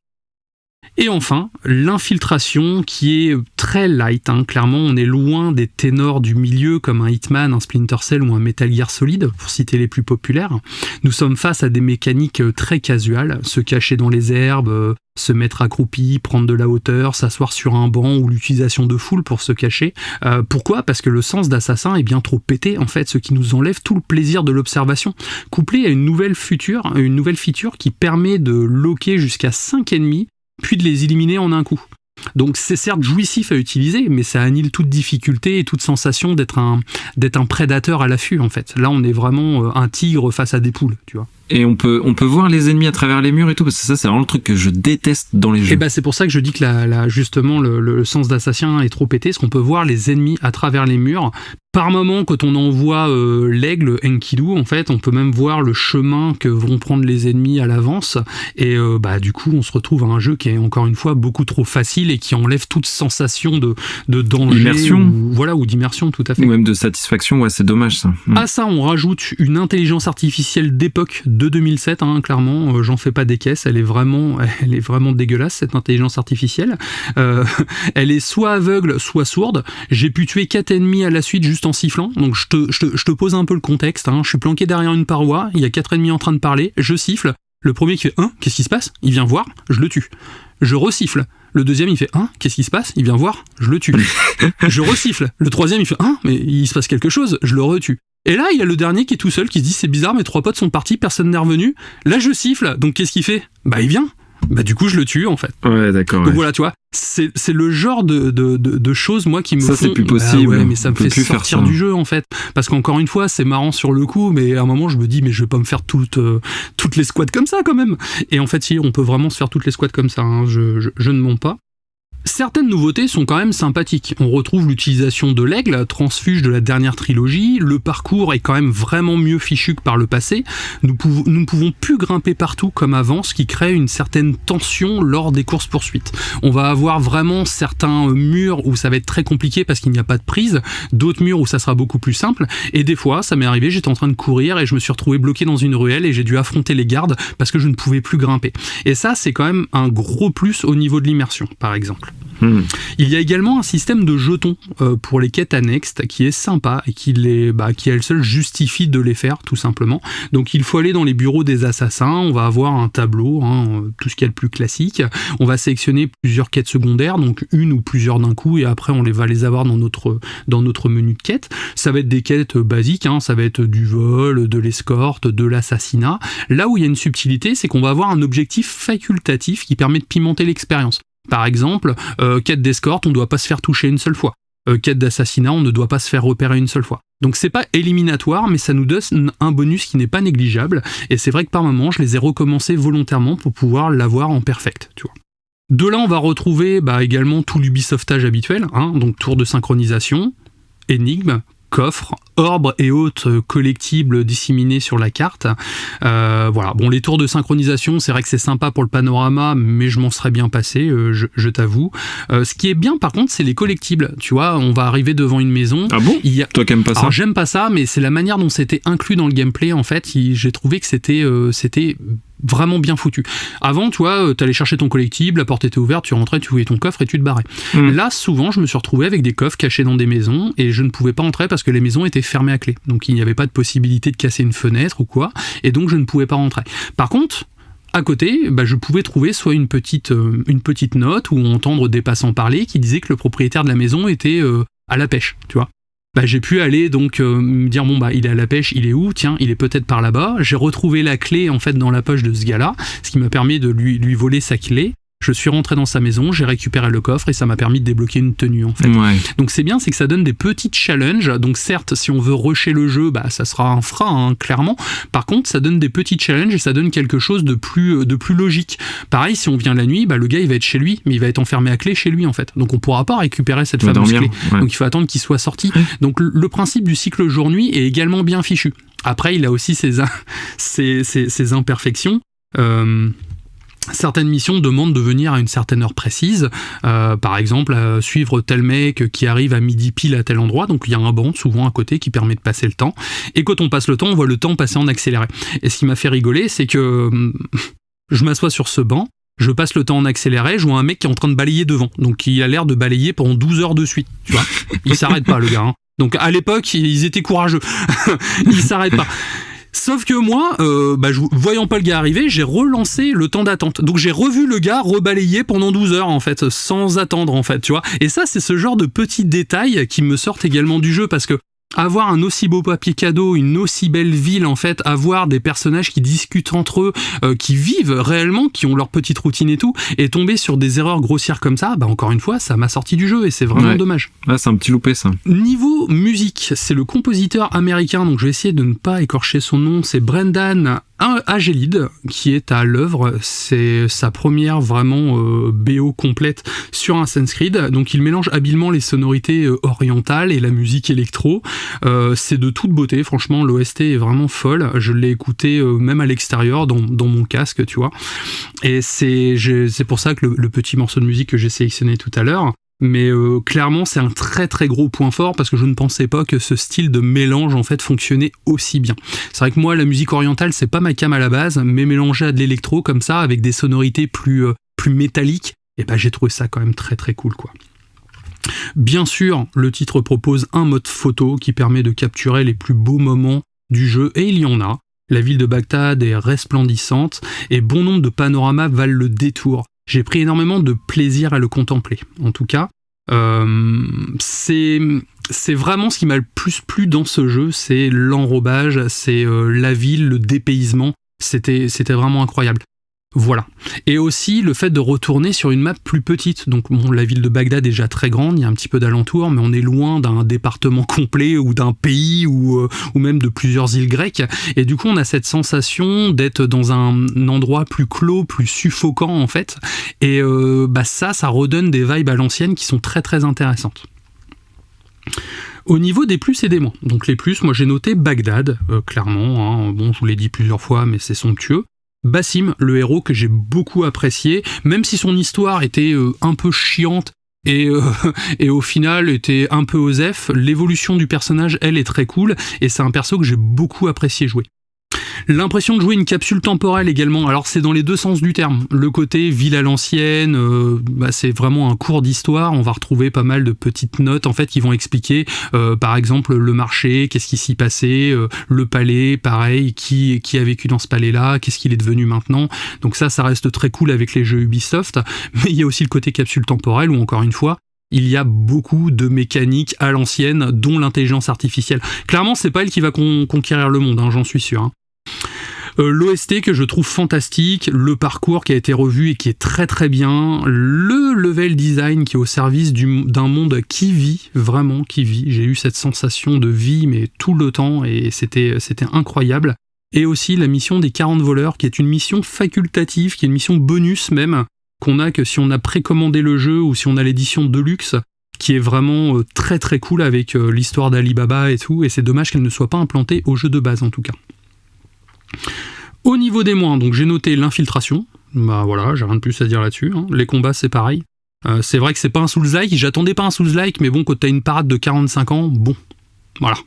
Et enfin, l'infiltration qui est très light, clairement on est loin des ténors du milieu comme un Hitman, un Splinter Cell ou un Metal Gear Solid, pour citer les plus populaires. Nous sommes face à des mécaniques très casuales, se cacher dans les herbes, se mettre accroupi, prendre de la hauteur, s'asseoir sur un banc, ou l'utilisation de foule pour se cacher. Pourquoi ? Parce que le sens d'assassin est bien trop pété en fait, ce qui nous enlève tout le plaisir de l'observation. Couplé à une nouvelle feature qui permet de loquer jusqu'à 5 ennemis, puis de les éliminer en un coup. Donc c'est certes jouissif à utiliser, mais ça annule toute difficulté et toute sensation d'être un prédateur à l'affût en fait. Là on est vraiment un tigre face à des poules, tu vois. Et on peut voir les ennemis à travers les murs et tout, parce que ça c'est vraiment le truc que je déteste dans les jeux. Et c'est pour ça que je dis que justement le sens d'assassin est trop pété, parce qu'on peut voir les ennemis à travers les murs. Par moment, quand on envoie l'aigle Enkidu, en fait, on peut même voir le chemin que vont prendre les ennemis à l'avance. Et du coup, on se retrouve à un jeu qui est encore une fois beaucoup trop facile et qui enlève toute sensation de danger. Immersion. Ou d'immersion, tout à fait. Ou même de satisfaction, ouais, c'est dommage ça. À ça, on rajoute une intelligence artificielle d'époque de 2007, clairement, j'en fais pas des caisses, elle est vraiment dégueulasse cette intelligence artificielle. Elle est soit aveugle, soit sourde. J'ai pu tuer 4 ennemis à la suite juste en sifflant, donc je te pose un peu le contexte, je suis planqué derrière une paroi, il y a 4 ennemis en train de parler, je siffle, le premier qui fait « qu'est-ce qui se passe ?» Il vient voir, je le tue. Je resiffle. Le deuxième il fait « qu'est-ce qui se passe ?» Il vient voir, je le tue. Je resiffle. Le troisième il fait « mais il se passe quelque chose ?» Je le retue. Et là, il y a le dernier qui est tout seul, qui se dit « c'est bizarre, mes 3 potes sont partis, personne n'est revenu. » Là, je siffle, donc qu'est-ce qu'il fait ? Il vient. Du coup, je le tue, en fait. Ouais, d'accord. Donc voilà, tu vois, c'est le genre de choses, moi, qui me font... Ça, c'est plus possible. Ouais, mais ça me fait sortir du jeu, en fait. Parce qu'encore une fois, c'est marrant sur le coup, mais à un moment, je me dis, mais je vais pas me faire toutes les squads comme ça, quand même. Et en fait, si, on peut vraiment se faire toutes les squads comme ça, je ne mens pas. Certaines nouveautés sont quand même sympathiques. On retrouve l'utilisation de l'aigle, transfuge de la dernière trilogie. Le parcours est quand même vraiment mieux fichu que par le passé. Nous ne pouvons plus grimper partout comme avant, ce qui crée une certaine tension lors des courses-poursuites. On va avoir vraiment certains murs où ça va être très compliqué parce qu'il n'y a pas de prise, d'autres murs où ça sera beaucoup plus simple. Et des fois, ça m'est arrivé, j'étais en train de courir et je me suis retrouvé bloqué dans une ruelle et j'ai dû affronter les gardes parce que je ne pouvais plus grimper. Et ça, c'est quand même un gros plus au niveau de l'immersion, par exemple. Il y a également un système de jetons pour les quêtes annexes qui est sympa et qui à elle seule justifie de les faire tout simplement. Donc il faut aller dans les bureaux des assassins, on va avoir un tableau, tout ce qu'il y a de plus classique. On va sélectionner plusieurs quêtes secondaires, donc une ou plusieurs d'un coup, et après on va les avoir dans notre menu de quêtes. Ça va être des quêtes basiques, ça va être du vol, de l'escorte, de l'assassinat. Là où il y a une subtilité, c'est qu'on va avoir un objectif facultatif qui permet de pimenter l'expérience. Par exemple, quête d'escorte, on ne doit pas se faire toucher une seule fois. Quête d'assassinat, on ne doit pas se faire repérer une seule fois. Donc c'est pas éliminatoire, mais ça nous donne un bonus qui n'est pas négligeable. Et c'est vrai que par moments, je les ai recommencés volontairement pour pouvoir l'avoir en perfect, tu vois. De là, on va retrouver également tout l'Ubisoftage habituel, donc tour de synchronisation, énigmes, coffres, orbes et autres collectibles disséminés sur la carte. Voilà. Bon, les tours de synchronisation, c'est vrai que c'est sympa pour le panorama, mais je m'en serais bien passé, je t'avoue. Ce qui est bien, par contre, c'est les collectibles. Tu vois, on va arriver devant une maison. Ah bon ? Toi qui aimes pas ça ? Alors, j'aime pas ça, mais c'est la manière dont c'était inclus dans le gameplay, en fait. J'ai trouvé que c'était vraiment bien foutu. Avant, tu vois, t'allais chercher ton collectible, la porte était ouverte, tu rentrais, tu voyais ton coffre et tu te barrais. Là, souvent, je me suis retrouvé avec des coffres cachés dans des maisons et je ne pouvais pas entrer parce que les maisons étaient fermées à clé. Donc, il n'y avait pas de possibilité de casser une fenêtre ou quoi, et donc je ne pouvais pas rentrer. Par contre, à côté, je pouvais trouver soit une petite note ou entendre des passants parler qui disaient que le propriétaire de la maison était à la pêche, tu vois. J'ai pu aller donc me dire il est à la pêche, il est où ? Tiens, il est peut-être par là-bas. J'ai retrouvé la clé en fait dans la poche de ce gars-là, ce qui m'a permis de lui voler sa clé. Je suis rentré dans sa maison, j'ai récupéré le coffre et ça m'a permis de débloquer une tenue en fait. Ouais. Donc c'est bien, c'est que ça donne des petites challenges. Donc certes, si on veut rusher le jeu, ça sera un frein clairement. Par contre, ça donne des petits challenges et ça donne quelque chose de plus logique. Pareil, si on vient la nuit, le gars il va être chez lui, mais il va être enfermé à clé chez lui en fait. Donc on pourra pas récupérer cette fameuse clé. Ouais. Donc il faut attendre qu'il soit sorti. Donc le principe du cycle jour-nuit est également bien fichu. Après, il a aussi ses imperfections. Certaines missions demandent de venir à une certaine heure précise, par exemple suivre tel mec qui arrive à midi pile à tel endroit, donc il y a un banc souvent à côté qui permet de passer le temps, et quand on passe le temps, on voit le temps passer en accéléré. Et ce qui m'a fait rigoler, c'est que je m'assois sur ce banc, je passe le temps en accéléré, je vois un mec qui est en train de balayer devant, donc il a l'air de balayer pendant 12 heures de suite, tu vois, il s'arrête pas le gars, Donc à l'époque, ils étaient courageux, ils s'arrêtent pas. Sauf que moi, voyant pas le gars arriver, j'ai relancé le temps d'attente. Donc j'ai revu le gars rebalayer pendant 12 heures en fait, sans attendre en fait, tu vois. Et ça, c'est ce genre de petits détails qui me sortent également du jeu parce que avoir un aussi beau papier cadeau, une aussi belle ville en fait, avoir des personnages qui discutent entre eux, qui vivent réellement, qui ont leur petite routine et tout, et tomber sur des erreurs grossières comme ça, encore une fois, ça m'a sorti du jeu et c'est vraiment dommage. Ouais, c'est un petit loupé ça. Niveau musique, c'est le compositeur américain, donc je vais essayer de ne pas écorcher son nom, c'est Brendan Agelid qui est à l'œuvre, c'est sa première vraiment BO complète sur Assassin's Creed, donc il mélange habilement les sonorités orientales et la musique électro, c'est de toute beauté, franchement l'OST est vraiment folle, je l'ai écouté même à l'extérieur dans mon casque, tu vois, et c'est pour ça que le petit morceau de musique que j'ai sélectionné tout à l'heure, mais clairement c'est un très très gros point fort parce que je ne pensais pas que ce style de mélange en fait fonctionnait aussi bien. C'est vrai que moi la musique orientale c'est pas ma came à la base, mais mélanger à de l'électro comme ça avec des sonorités plus métalliques, et j'ai trouvé ça quand même très très cool quoi. Bien sûr, le titre propose un mode photo qui permet de capturer les plus beaux moments du jeu, et il y en a. La ville de Bagdad est resplendissante et bon nombre de panoramas valent le détour. J'ai pris énormément de plaisir à le contempler. En tout cas, c'est vraiment ce qui m'a le plus plu dans ce jeu, c'est l'enrobage, c'est la ville, le dépaysement. C'était vraiment incroyable. Voilà. Et aussi le fait de retourner sur une map plus petite. Donc bon, la ville de Bagdad est déjà très grande, il y a un petit peu d'alentour, mais on est loin d'un département complet ou d'un pays ou même de plusieurs îles grecques. Et du coup, on a cette sensation d'être dans un endroit plus clos, plus suffocant en fait. Et ça redonne des vibes à l'ancienne qui sont très très intéressantes. Au niveau des plus et des moins. Donc les plus, moi j'ai noté Bagdad, clairement. Bon, je vous l'ai dit plusieurs fois, mais c'est somptueux. Basim, le héros que j'ai beaucoup apprécié, même si son histoire était un peu chiante et au final était un peu osef, l'évolution du personnage, elle, est très cool, et c'est un perso que j'ai beaucoup apprécié jouer. L'impression de jouer une capsule temporelle également, alors c'est dans les deux sens du terme. Le côté ville à l'ancienne, c'est vraiment un cours d'histoire, on va retrouver pas mal de petites notes en fait qui vont expliquer par exemple le marché, qu'est-ce qui s'y passait, le palais, pareil, qui a vécu dans ce palais-là, qu'est-ce qu'il est devenu maintenant. Donc ça reste très cool avec les jeux Ubisoft, mais il y a aussi le côté capsule temporelle où encore une fois, il y a beaucoup de mécaniques à l'ancienne, dont l'intelligence artificielle. Clairement, c'est pas elle qui va conquérir le monde, j'en suis sûr. L'OST que je trouve fantastique, le parcours qui a été revu et qui est très très bien, le level design qui est au service d'un monde qui vit, vraiment qui vit. J'ai eu cette sensation de vie mais tout le temps et c'était incroyable. Et aussi la mission des 40 voleurs qui est une mission facultative, qui est une mission bonus même, qu'on a que si on a précommandé le jeu ou si on a l'édition Deluxe, qui est vraiment très très cool avec l'histoire d'Ali Baba et tout, et c'est dommage qu'elle ne soit pas implantée au jeu de base en tout cas. Au niveau des moins, donc j'ai noté l'infiltration, voilà, j'ai rien de plus à dire là-dessus, Les combats c'est pareil. C'est vrai que c'est pas un Souls-like, j'attendais pas un Souls-like, mais bon, quand t'as une parade de 45 ans, bon, voilà.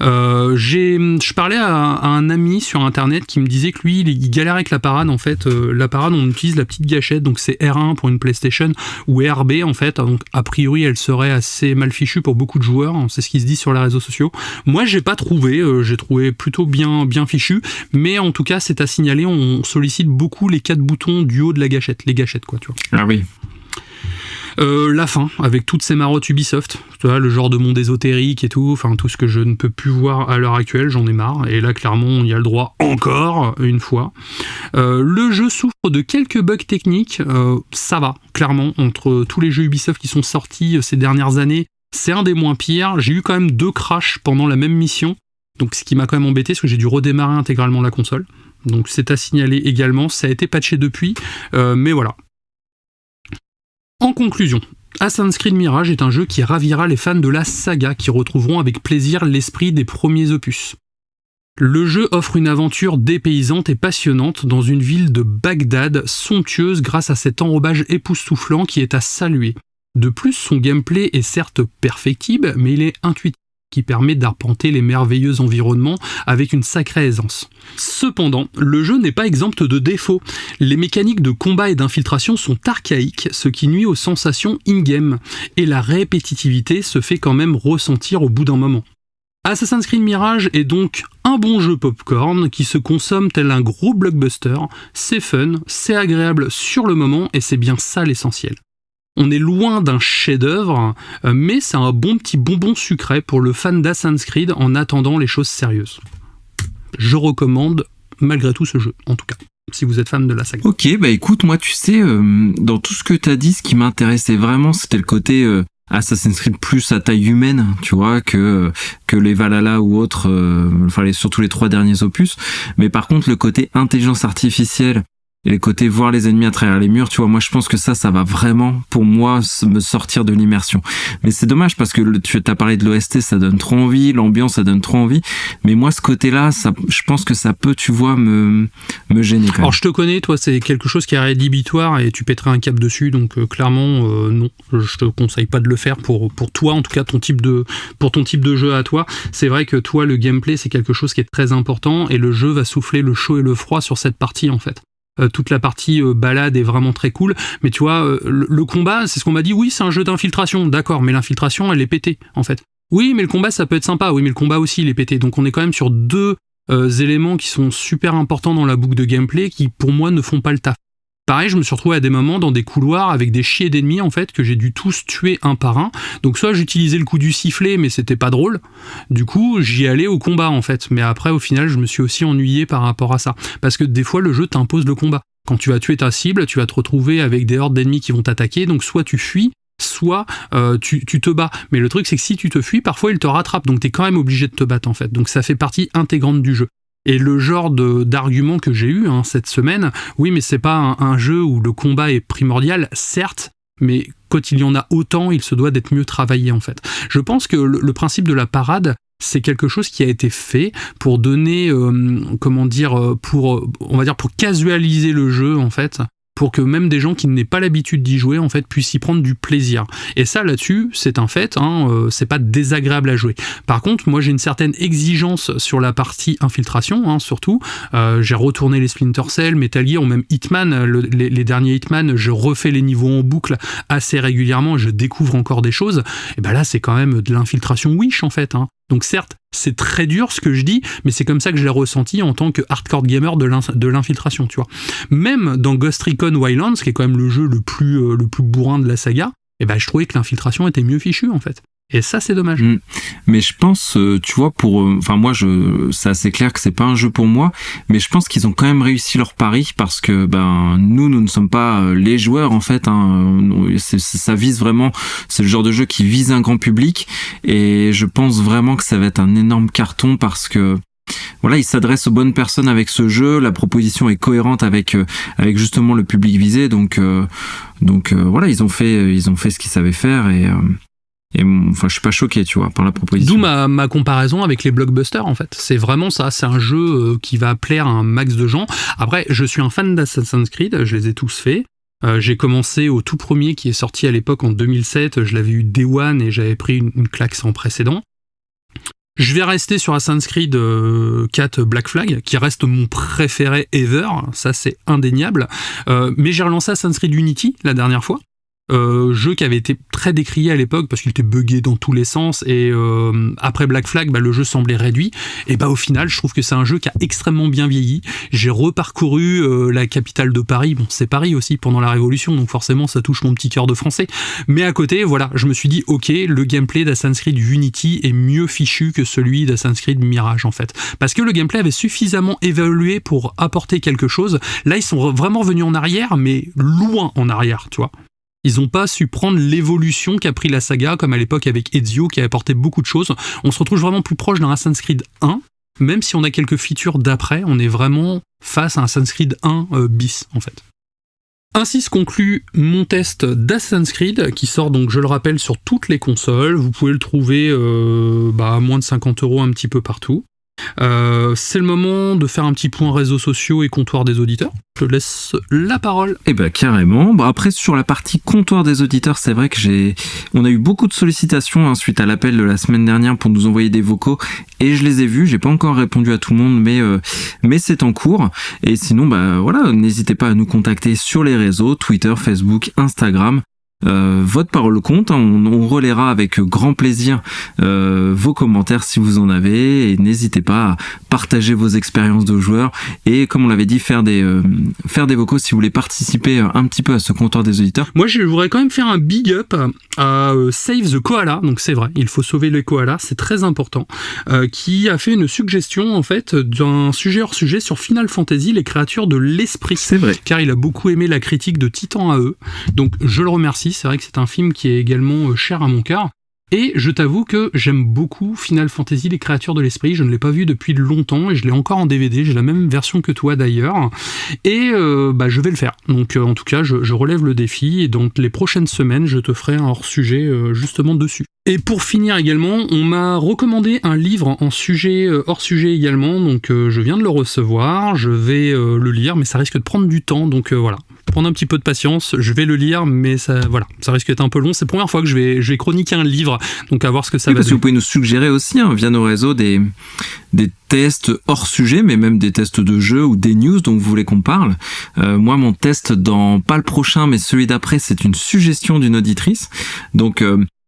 Je parlais à un ami sur internet qui me disait que lui il galérait avec la parade en fait. La parade, on utilise la petite gâchette, donc c'est R1 pour une PlayStation ou RB en fait, donc a priori elle serait assez mal fichue pour beaucoup de joueurs, c'est ce qui se dit sur les réseaux sociaux. Moi j'ai pas trouvé, j'ai trouvé plutôt bien fichu, mais en tout cas c'est à signaler, on sollicite beaucoup les 4 boutons du haut de la gâchette, les gâchettes quoi, tu vois. Ah oui. La fin, avec toutes ces marottes Ubisoft, tu vois, le genre de monde ésotérique et tout, enfin tout ce que je ne peux plus voir à l'heure actuelle, j'en ai marre, et là clairement il y a le droit encore une fois. Le jeu souffre de quelques bugs techniques, ça va, clairement, entre tous les jeux Ubisoft qui sont sortis ces dernières années, c'est un des moins pires. J'ai eu quand même 2 crashs pendant la même mission, donc ce qui m'a quand même embêté, parce que j'ai dû redémarrer intégralement la console, donc c'est à signaler également, ça a été patché depuis, mais voilà. En conclusion, Assassin's Creed Mirage est un jeu qui ravira les fans de la saga qui retrouveront avec plaisir l'esprit des premiers opus. Le jeu offre une aventure dépaysante et passionnante dans une ville de Bagdad somptueuse grâce à cet enrobage époustouflant qui est à saluer. De plus, son gameplay est certes perfectible, mais il est intuitif, qui permet d'arpenter les merveilleux environnements avec une sacrée aisance. Cependant, le jeu n'est pas exempt de défauts. Les mécaniques de combat et d'infiltration sont archaïques, ce qui nuit aux sensations in-game, et la répétitivité se fait quand même ressentir au bout d'un moment. Assassin's Creed Mirage est donc un bon jeu popcorn qui se consomme tel un gros blockbuster, c'est fun, c'est agréable sur le moment, et c'est bien ça l'essentiel. On est loin d'un chef-d'œuvre, mais c'est un bon petit bonbon sucré pour le fan d'Assassin's Creed en attendant les choses sérieuses. Je recommande malgré tout ce jeu, en tout cas, si vous êtes fan de la saga. Ok, écoute, moi tu sais, dans tout ce que t'as dit, ce qui m'intéressait vraiment, c'était le côté Assassin's Creed plus à taille humaine, tu vois, que les Valhalla ou autres, surtout les 3 derniers opus. Mais par contre, le côté intelligence artificielle, et les côtés voir les ennemis à travers les murs, tu vois, moi je pense que ça va vraiment, pour moi, me sortir de l'immersion. Mais c'est dommage parce que tu as parlé de l'OST, ça donne trop envie, l'ambiance, ça donne trop envie. Mais moi, ce côté-là, je pense que ça peut, tu vois, me gêner quand même. Alors je te connais, toi, c'est quelque chose qui est rédhibitoire et tu pèterais un câble dessus, donc clairement, non. Je te conseille pas de le faire pour toi, en tout cas, pour ton type de jeu à toi. C'est vrai que toi, le gameplay, c'est quelque chose qui est très important et le jeu va souffler le chaud et le froid sur cette partie, en fait. Toute la partie balade est vraiment très cool, mais tu vois, le combat, c'est ce qu'on m'a dit, oui c'est un jeu d'infiltration, d'accord, mais l'infiltration elle est pétée en fait. Oui mais le combat ça peut être sympa, oui mais le combat aussi il est pété, donc on est quand même sur 2 éléments qui sont super importants dans la boucle de gameplay qui pour moi ne font pas le taf. Pareil, je me suis retrouvé à des moments dans des couloirs avec des chiers d'ennemis en fait que j'ai dû tous tuer un par un. Donc soit j'utilisais le coup du sifflet mais c'était pas drôle. Du coup, j'y allais au combat en fait. Mais après au final, je me suis aussi ennuyé par rapport à ça parce que des fois le jeu t'impose le combat. Quand tu vas tuer ta cible, tu vas te retrouver avec des hordes d'ennemis qui vont t'attaquer, donc soit tu fuis, soit tu te bats. Mais le truc, c'est que si tu te fuis, parfois ils te rattrapent, donc t'es quand même obligé de te battre en fait. Donc ça fait partie intégrante du jeu. Et le genre d'argument que j'ai eu cette semaine, oui, mais c'est pas un jeu où le combat est primordial, certes, mais quand il y en a autant, il se doit d'être mieux travaillé en fait. Je pense que le principe de la parade, c'est quelque chose qui a été fait pour donner, pour casualiser le jeu en fait, pour que même des gens qui n'aient pas l'habitude d'y jouer en fait puissent y prendre du plaisir. Et ça là-dessus, c'est un fait, c'est pas désagréable à jouer. Par contre, moi j'ai une certaine exigence sur la partie infiltration, surtout. J'ai retourné les Splinter Cell, Metal Gear ou même Hitman, les derniers Hitman, je refais les niveaux en boucle assez régulièrement, je découvre encore des choses. Et ben là, c'est quand même de l'infiltration Wish en fait. Donc certes, c'est très dur ce que je dis, mais c'est comme ça que je l'ai ressenti en tant que hardcore gamer de l'infiltration, tu vois. Même dans Ghost Recon Wildlands, qui est quand même le jeu le plus bourrin de la saga, je trouvais que l'infiltration était mieux fichue en fait. Et ça, c'est dommage. Mais je pense, tu vois, moi, c'est assez clair que c'est pas un jeu pour moi, mais je pense qu'ils ont quand même réussi leur pari parce que, nous ne sommes pas les joueurs, en fait, ça vise vraiment, c'est le genre de jeu qui vise un grand public, et je pense vraiment que ça va être un énorme carton parce que, voilà, il s'adresse aux bonnes personnes avec ce jeu, la proposition est cohérente avec justement le public visé, donc voilà, ils ont fait ce qu'ils savaient faire et je suis pas choqué, tu vois, par la proposition. D'où ma comparaison avec les blockbusters, en fait. C'est vraiment ça, c'est un jeu qui va plaire à un max de gens. Après, je suis un fan d'Assassin's Creed, je les ai tous faits. J'ai commencé au tout premier qui est sorti à l'époque en 2007, je l'avais eu Day One et j'avais pris une claque sans précédent. Je vais rester sur Assassin's Creed 4 Black Flag, qui reste mon préféré ever, ça c'est indéniable. Mais j'ai relancé Assassin's Creed Unity la dernière fois. Jeu qui avait été très décrié à l'époque parce qu'il était buggé dans tous les sens et après Black Flag le jeu semblait réduit et au final je trouve que c'est un jeu qui a extrêmement bien vieilli. J'ai reparcouru la capitale de Paris, bon c'est Paris aussi pendant la Révolution donc forcément ça touche mon petit cœur de français, mais à côté voilà je me suis dit ok, le gameplay d'Assassin's Creed Unity est mieux fichu que celui d'Assassin's Creed Mirage en fait, parce que le gameplay avait suffisamment évolué pour apporter quelque chose. Là ils sont vraiment revenus en arrière, mais loin en arrière, tu vois. Ils n'ont pas su prendre l'évolution qu'a pris la saga, comme à l'époque avec Ezio, qui a apporté beaucoup de choses. On se retrouve vraiment plus proche d'un Assassin's Creed 1, même si on a quelques features d'après, on est vraiment face à un Assassin's Creed 1 bis, en fait. Ainsi se conclut mon test d'Assassin's Creed, qui sort donc, je le rappelle, sur toutes les consoles. Vous pouvez le trouver à moins de 50 € un petit peu partout. C'est le moment de faire un petit point réseaux sociaux et comptoir des auditeurs. Je te laisse la parole. Carrément. Après, sur la partie comptoir des auditeurs, c'est vrai que on a eu beaucoup de sollicitations suite à l'appel de la semaine dernière pour nous envoyer des vocaux et je les ai vus. J'ai pas encore répondu à tout le monde, mais c'est en cours. Et sinon, voilà, n'hésitez pas à nous contacter sur les réseaux, Twitter, Facebook, Instagram. Votre parole compte, on relaiera avec grand plaisir vos commentaires si vous en avez et n'hésitez pas à partager vos expériences de joueurs et comme on l'avait dit faire des vocaux si vous voulez participer un petit peu à ce comptoir des auditeurs. Moi je voudrais quand même faire un big up à Save the Koala, donc c'est vrai, il faut sauver les koalas, c'est très important, qui a fait une suggestion en fait d'un sujet hors sujet sur Final Fantasy, les créatures de l'esprit. C'est vrai. Car il a beaucoup aimé la critique de Titan AE, donc je le remercie. C'est vrai que c'est un film qui est également cher à mon cœur. Et je t'avoue que j'aime beaucoup Final Fantasy, les créatures de l'esprit. Je ne l'ai pas vu depuis longtemps et je l'ai encore en DVD. J'ai la même version que toi d'ailleurs. Et je vais le faire. Donc en tout cas, je relève le défi et dans les prochaines semaines, je te ferai un hors-sujet justement dessus. Et pour finir également, on m'a recommandé un livre en sujet hors-sujet également. Donc je viens de le recevoir. Je vais le lire, mais ça risque de prendre du temps. Donc voilà. Prendre un petit peu de patience, je vais le lire, mais ça risque d'être un peu long. C'est la première fois que je vais chroniquer un livre, donc à voir ce que ça va parce donner. que vous pouvez nous suggérer aussi via nos réseaux des tests hors sujet, mais même des tests de jeux ou des news dont vous voulez qu'on parle. Moi, mon test pas le prochain, mais celui d'après, c'est une suggestion d'une auditrice. Donc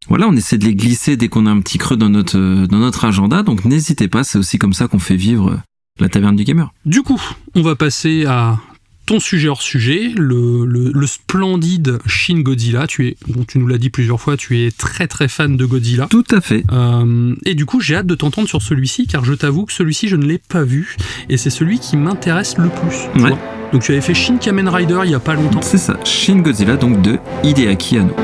voilà, on essaie de les glisser dès qu'on a un petit creux dans notre agenda. Donc n'hésitez pas, c'est aussi comme ça qu'on fait vivre la Taverne du Gamer. Du coup, on va passer à ton sujet hors sujet, le splendide Shin Godzilla. Tu nous l'as dit plusieurs fois, tu es très très fan de Godzilla. Tout à fait. Et du coup, j'ai hâte de t'entendre sur celui-ci, car je t'avoue que celui-ci, je ne l'ai pas vu, et c'est celui qui m'intéresse le plus. Tu vois. Donc tu avais fait Shin Kamen Rider il y a pas longtemps. C'est ça, Shin Godzilla, donc de Hideaki Anno.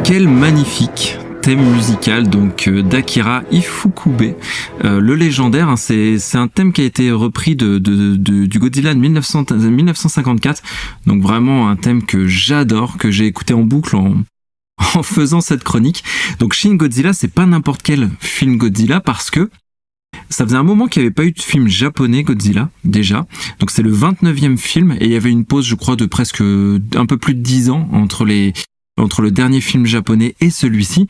Quel magnifique thème musical donc d'Akira Ifukube, le légendaire. Hein, c'est un thème qui a été repris du Godzilla de 1954. Donc vraiment un thème que j'adore, que j'ai écouté en boucle en faisant cette chronique. Donc Shin Godzilla, c'est pas n'importe quel film Godzilla parce que ça faisait un moment qu'il n'y avait pas eu de film japonais Godzilla, déjà. Donc c'est le 29e film et il y avait une pause, je crois, de presque un peu plus de 10 ans entre le dernier film japonais et celui-ci.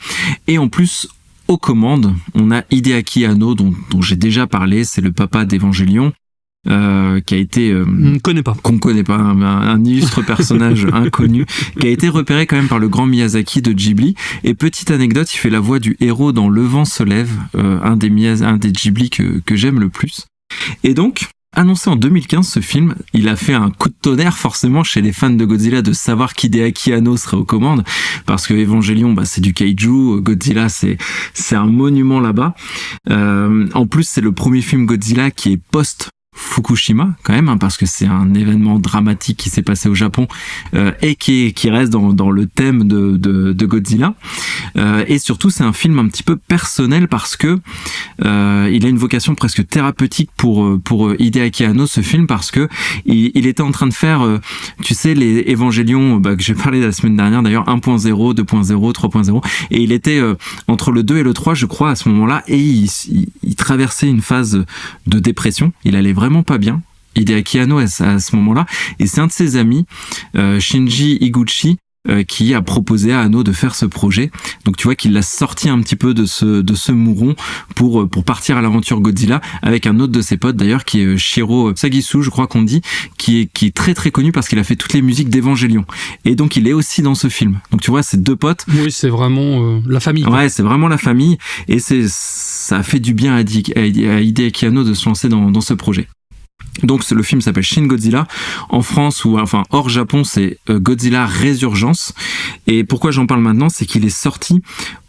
Et en plus, aux commandes, on a Hideaki Anno, dont j'ai déjà parlé, c'est le papa d'Evangelion, qui a été... qu'on connaît pas, un illustre personnage inconnu, qui a été repéré quand même par le grand Miyazaki de Ghibli. Et petite anecdote, il fait la voix du héros dans Le vent se lève, un des Ghibli que j'aime le plus. Et donc... Annoncé en 2015, ce film, il a fait un coup de tonnerre forcément chez les fans de Godzilla de savoir qu'Hideaki Anno serait aux commandes, parce que Evangelion, c'est du kaiju, Godzilla, c'est un monument là-bas. En plus, c'est le premier film Godzilla qui est post-Fukushima, quand même, hein, parce que c'est un événement dramatique qui s'est passé au Japon et qui reste dans le thème de Godzilla. Et surtout, c'est un film un petit peu personnel parce que il a une vocation presque thérapeutique pour Hideaki Anno, ce film, parce que il était en train de faire, tu sais, les Evangelion que j'ai parlé la semaine dernière, d'ailleurs 1.0, 2.0, 3.0, et il était entre le 2 et le 3, je crois, à ce moment-là, et il traversait une phase de dépression. Il allait vraiment pas bien, Hideaki Anno, à ce moment-là, et c'est un de ses amis, Shinji Higuchi, qui a proposé à Anno de faire ce projet. Donc tu vois qu'il l'a sorti un petit peu de ce mouron pour partir à l'aventure Godzilla avec un autre de ses potes d'ailleurs qui est Shiro Sagisu, je crois qu'on dit, qui est très très connu parce qu'il a fait toutes les musiques d'Evangelion. Et donc il est aussi dans ce film. Donc tu vois, ces deux potes. Oui, c'est vraiment la famille. Ouais, c'est vraiment la famille et ça a fait du bien à Hideaki Anno de se lancer dans ce projet. Donc le film s'appelle Shin Godzilla. En France, ou enfin hors Japon, c'est Godzilla Résurgence. Et pourquoi j'en parle maintenant, c'est qu'il est sorti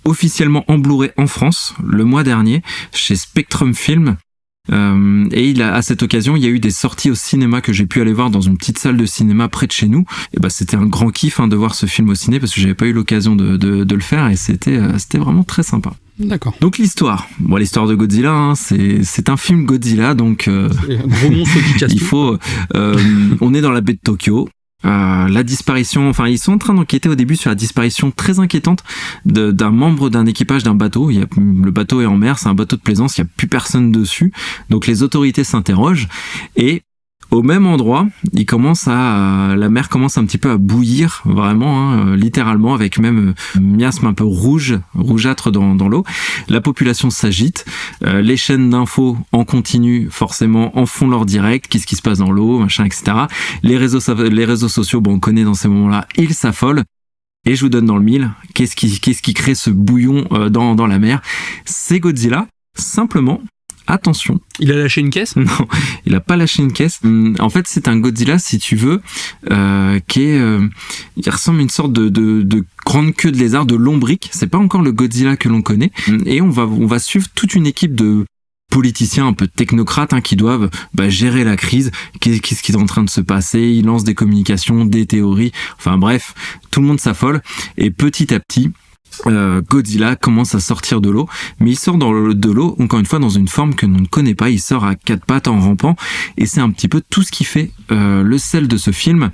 officiellement en Blu-ray en France le mois dernier chez Spectrum Film. Et à cette occasion, il y a eu des sorties au cinéma que j'ai pu aller voir dans une petite salle de cinéma près de chez nous. Et c'était un grand kiff de voir ce film au ciné parce que j'avais pas eu l'occasion de le faire et c'était vraiment très sympa. D'accord. Donc l'histoire de Godzilla, hein, c'est un film Godzilla, donc c'est un gros monstre qui casse il faut. On est dans la baie de Tokyo. La disparition, enfin ils sont en train d'enquêter au début sur la disparition très inquiétante d'un membre d'un équipage d'un bateau. Le bateau est en mer, c'est un bateau de plaisance, il n'y a plus personne dessus. Donc les autorités s'interrogent et au même endroit, la mer commence un petit peu à bouillir, vraiment, littéralement, avec même miasme un peu rougeâtre dans l'eau. La population s'agite, les chaînes d'infos en continu, forcément, en font leur direct, qu'est-ce qui se passe dans l'eau, machin, etc. Les réseaux sociaux, on connaît dans ces moments-là, ils s'affolent. Et je vous donne dans le mille, qu'est-ce qui crée ce bouillon dans la mer? C'est Godzilla, simplement. Attention. Il a lâché une caisse? Non, il a pas lâché une caisse. En fait, c'est un Godzilla, si tu veux, il ressemble à une sorte de grande queue de lézard, de lombric. C'est pas encore le Godzilla que l'on connaît. Et on va suivre toute une équipe de politiciens un peu technocrates qui doivent gérer la crise. Qu'est-ce qui est en train de se passer? Ils lancent des communications, des théories. Enfin bref, tout le monde s'affole. Et petit à petit, Godzilla commence à sortir de l'eau, mais il sort de l'eau, encore une fois, dans une forme que l'on ne connaît pas. Il sort à quatre pattes en rampant, et c'est un petit peu tout ce qui fait le sel de ce film.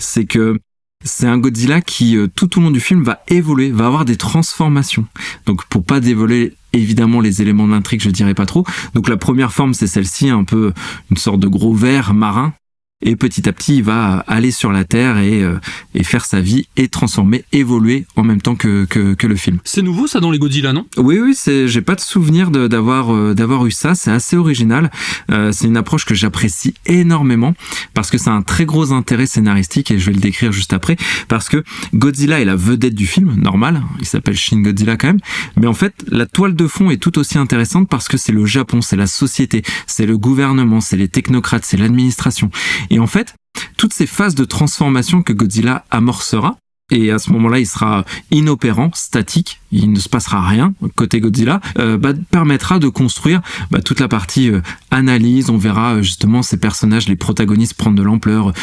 C'est que c'est un Godzilla qui, tout au long du film, va évoluer, va avoir des transformations. Donc, pour pas dévoiler évidemment les éléments de l'intrigue, je dirais pas trop. Donc, la première forme, c'est celle-ci, un peu une sorte de gros ver marin. Et petit à petit, il va aller sur la Terre et faire sa vie et transformer, évoluer en même temps que le film. C'est nouveau ça dans les Godzilla, non ? Oui, j'ai pas de souvenir d'avoir eu ça. C'est assez original. C'est une approche que j'apprécie énormément parce que ça a un très gros intérêt scénaristique et je vais le décrire juste après. Parce que Godzilla est la vedette du film, normal. Il s'appelle Shin Godzilla quand même. Mais en fait, la toile de fond est tout aussi intéressante parce que c'est le Japon, c'est la société, c'est le gouvernement, c'est les technocrates, c'est l'administration. Et en fait, toutes ces phases de transformation que Godzilla amorcera, et à ce moment-là, il sera inopérant, statique, il ne se passera rien côté Godzilla, permettra de construire toute la partie analyse. On verra justement ces personnages, les protagonistes prendre de l'ampleur,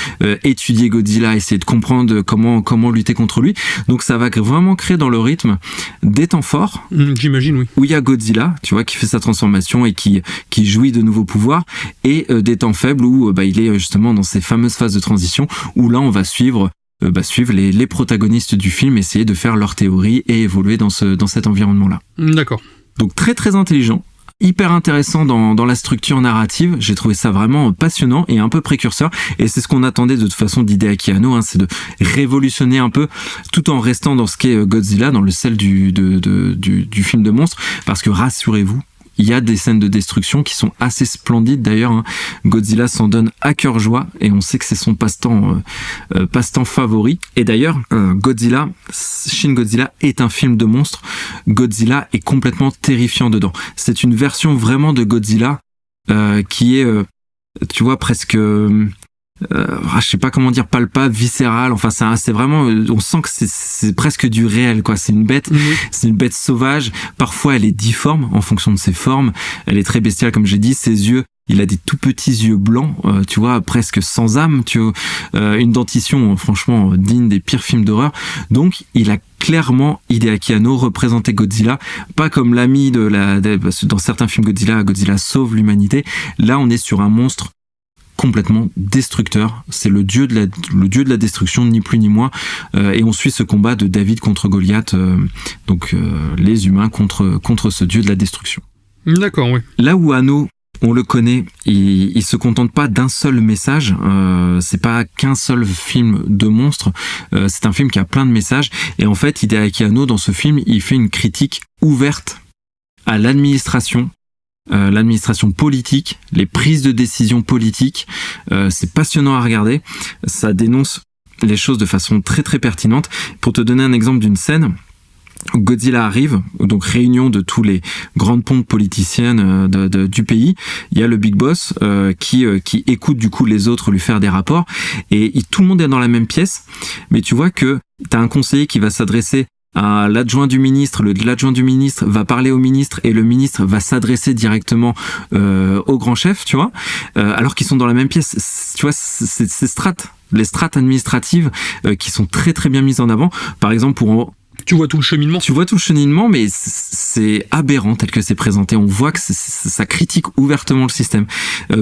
étudier Godzilla, essayer de comprendre comment lutter contre lui. Donc ça va vraiment créer dans le rythme des temps forts. J'imagine, oui. Où il y a Godzilla, tu vois, qui fait sa transformation et qui jouit de nouveaux pouvoirs, et des temps faibles où il est justement dans ces fameuses phases de transition où là on va suivre les protagonistes du film, essayer de faire leur théorie et évoluer dans cet environnement-là. D'accord. Donc très très intelligent, hyper intéressant dans la structure narrative. J'ai trouvé ça vraiment passionnant et un peu précurseur. Et c'est ce qu'on attendait de toute façon d'Hideaki Anno, c'est de révolutionner un peu tout en restant dans ce qu'est Godzilla, dans le sel du film de monstre. Parce que rassurez-vous, il y a des scènes de destruction qui sont assez splendides d'ailleurs. Godzilla s'en donne à cœur joie et on sait que c'est son passe-temps favori. Et d'ailleurs, Shin Godzilla est un film de monstre. Godzilla est complètement terrifiant dedans. C'est une version vraiment de Godzilla qui est, tu vois, presque... je sais pas comment dire, palpable, viscéral. Enfin, c'est vraiment, on sent que c'est presque du réel, quoi. C'est une bête, c'est une bête sauvage. Parfois, elle est difforme en fonction de ses formes. Elle est très bestiale, comme j'ai dit. Ses yeux, il a des tout petits yeux blancs, tu vois, presque sans âme. Tu vois, une dentition, franchement, digne des pires films d'horreur. Donc, il a clairement, Hideaki Anno représentait Godzilla, pas comme l'ami parce que dans certains films Godzilla sauve l'humanité. Là, on est sur un monstre complètement destructeur. C'est le dieu de la destruction, ni plus ni moins. Et on suit ce combat de David contre Goliath, les humains contre ce dieu de la destruction. D'accord, oui. Là où Anno, on le connaît, il se contente pas d'un seul message. C'est pas qu'un seul film de monstre. C'est un film qui a plein de messages. Et en fait, Hideaki Anno, dans ce film, il fait une critique ouverte à l'administration politique, les prises de décision politiques. C'est passionnant à regarder. Ça dénonce les choses de façon très très pertinente. Pour te donner un exemple d'une scène, Godzilla arrive, donc réunion de tous les grandes pompes politiciennes du pays. Il y a le Big Boss qui écoute du coup les autres lui faire des rapports et tout le monde est dans la même pièce. Mais tu vois que t'as un conseiller qui va s'adresser à l'adjoint du ministre, l'adjoint du ministre va parler au ministre et le ministre va s'adresser directement au grand chef, tu vois, alors qu'ils sont dans la même pièce. Tu vois, c'est les strates administratives qui sont très très bien mises en avant. Par exemple, tu vois tout le cheminement. Tu vois tout le cheminement, mais c'est aberrant tel que c'est présenté. On voit que ça critique ouvertement le système.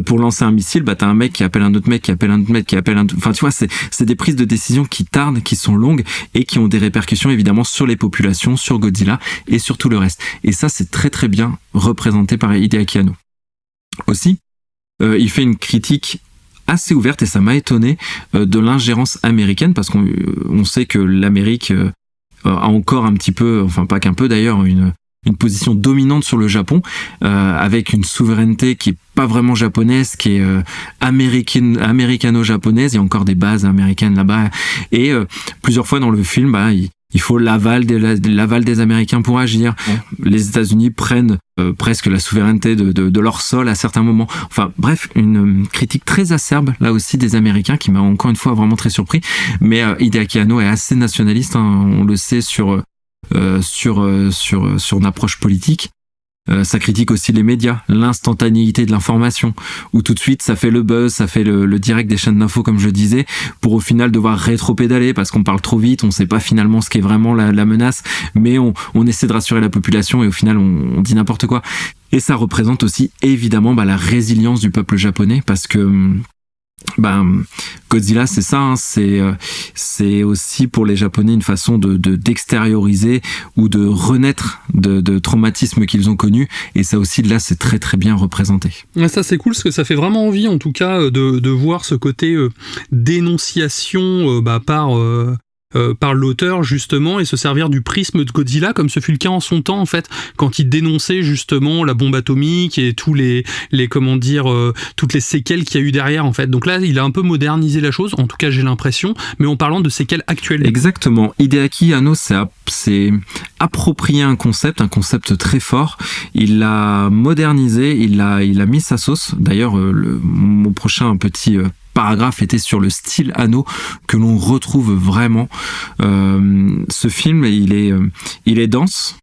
Pour lancer un missile, t'as un mec qui appelle un autre mec, qui appelle un autre mec, qui appelle un autre... Enfin, tu vois, c'est des prises de décision qui tardent, qui sont longues et qui ont des répercussions évidemment sur les populations, sur Godzilla et sur tout le reste. Et ça, c'est très très bien représenté par Hideaki Anno. Aussi, il fait une critique assez ouverte, et ça m'a étonné, de l'ingérence américaine, parce qu'on sait que l'Amérique... a encore un petit peu, enfin pas qu'un peu d'ailleurs, une position dominante sur le Japon, avec une souveraineté qui est pas vraiment japonaise, qui est américano-japonaise. Il y a encore des bases américaines là-bas, et plusieurs fois dans le film, il faut l'aval des Américains pour agir. Ouais. Les États-Unis prennent presque la souveraineté de leur sol à certains moments. Enfin bref, une critique très acerbe là aussi des Américains qui m'a encore une fois vraiment très surpris. Mais Hideaki Anno est assez nationaliste, on le sait sur une approche politique. Ça critique aussi les médias, l'instantanéité de l'information, où tout de suite ça fait le buzz, ça fait le direct des chaînes d'infos comme je disais, pour au final devoir rétro-pédaler parce qu'on parle trop vite, on sait pas finalement ce qu'est vraiment la menace, mais on essaie de rassurer la population et au final on dit n'importe quoi. Et ça représente aussi évidemment la résilience du peuple japonais, parce que Godzilla, c'est ça, hein, c'est aussi pour les Japonais une façon d'extérioriser ou de renaître de traumatismes qu'ils ont connus, et ça aussi là c'est très très bien représenté. Ça c'est cool parce que ça fait vraiment envie en tout cas de voir ce côté dénonciation par l'auteur justement, et se servir du prisme de Godzilla comme ce fut le cas en son temps en fait, quand il dénonçait justement la bombe atomique et tous les toutes les séquelles qu'il y a eu derrière en fait. Donc là il a un peu modernisé la chose, en tout cas j'ai l'impression, mais en parlant de séquelles actuelles. Exactement. Hideaki Anno s'est approprié un concept très fort, il l'a modernisé, il a mis sa sauce. D'ailleurs mon prochain petit paragraphe était sur le style Anno que l'on retrouve vraiment. Ce film, il est dense.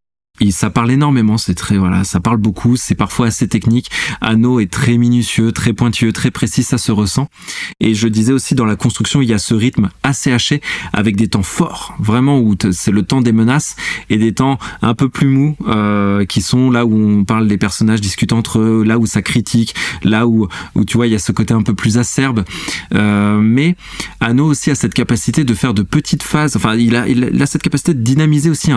Ça parle énormément, ça parle beaucoup, c'est parfois assez technique. Anno est très minutieux, très pointilleux, très précis, ça se ressent. Et je disais aussi dans la construction, il y a ce rythme assez haché avec des temps forts, vraiment où c'est le temps des menaces, et des temps un peu plus mous qui sont là où on parle des personnages discutant entre eux, là où ça critique, là où tu vois il y a ce côté un peu plus acerbe. Mais Anno aussi a cette capacité de faire de petites phases. Enfin, il a cette capacité de dynamiser aussi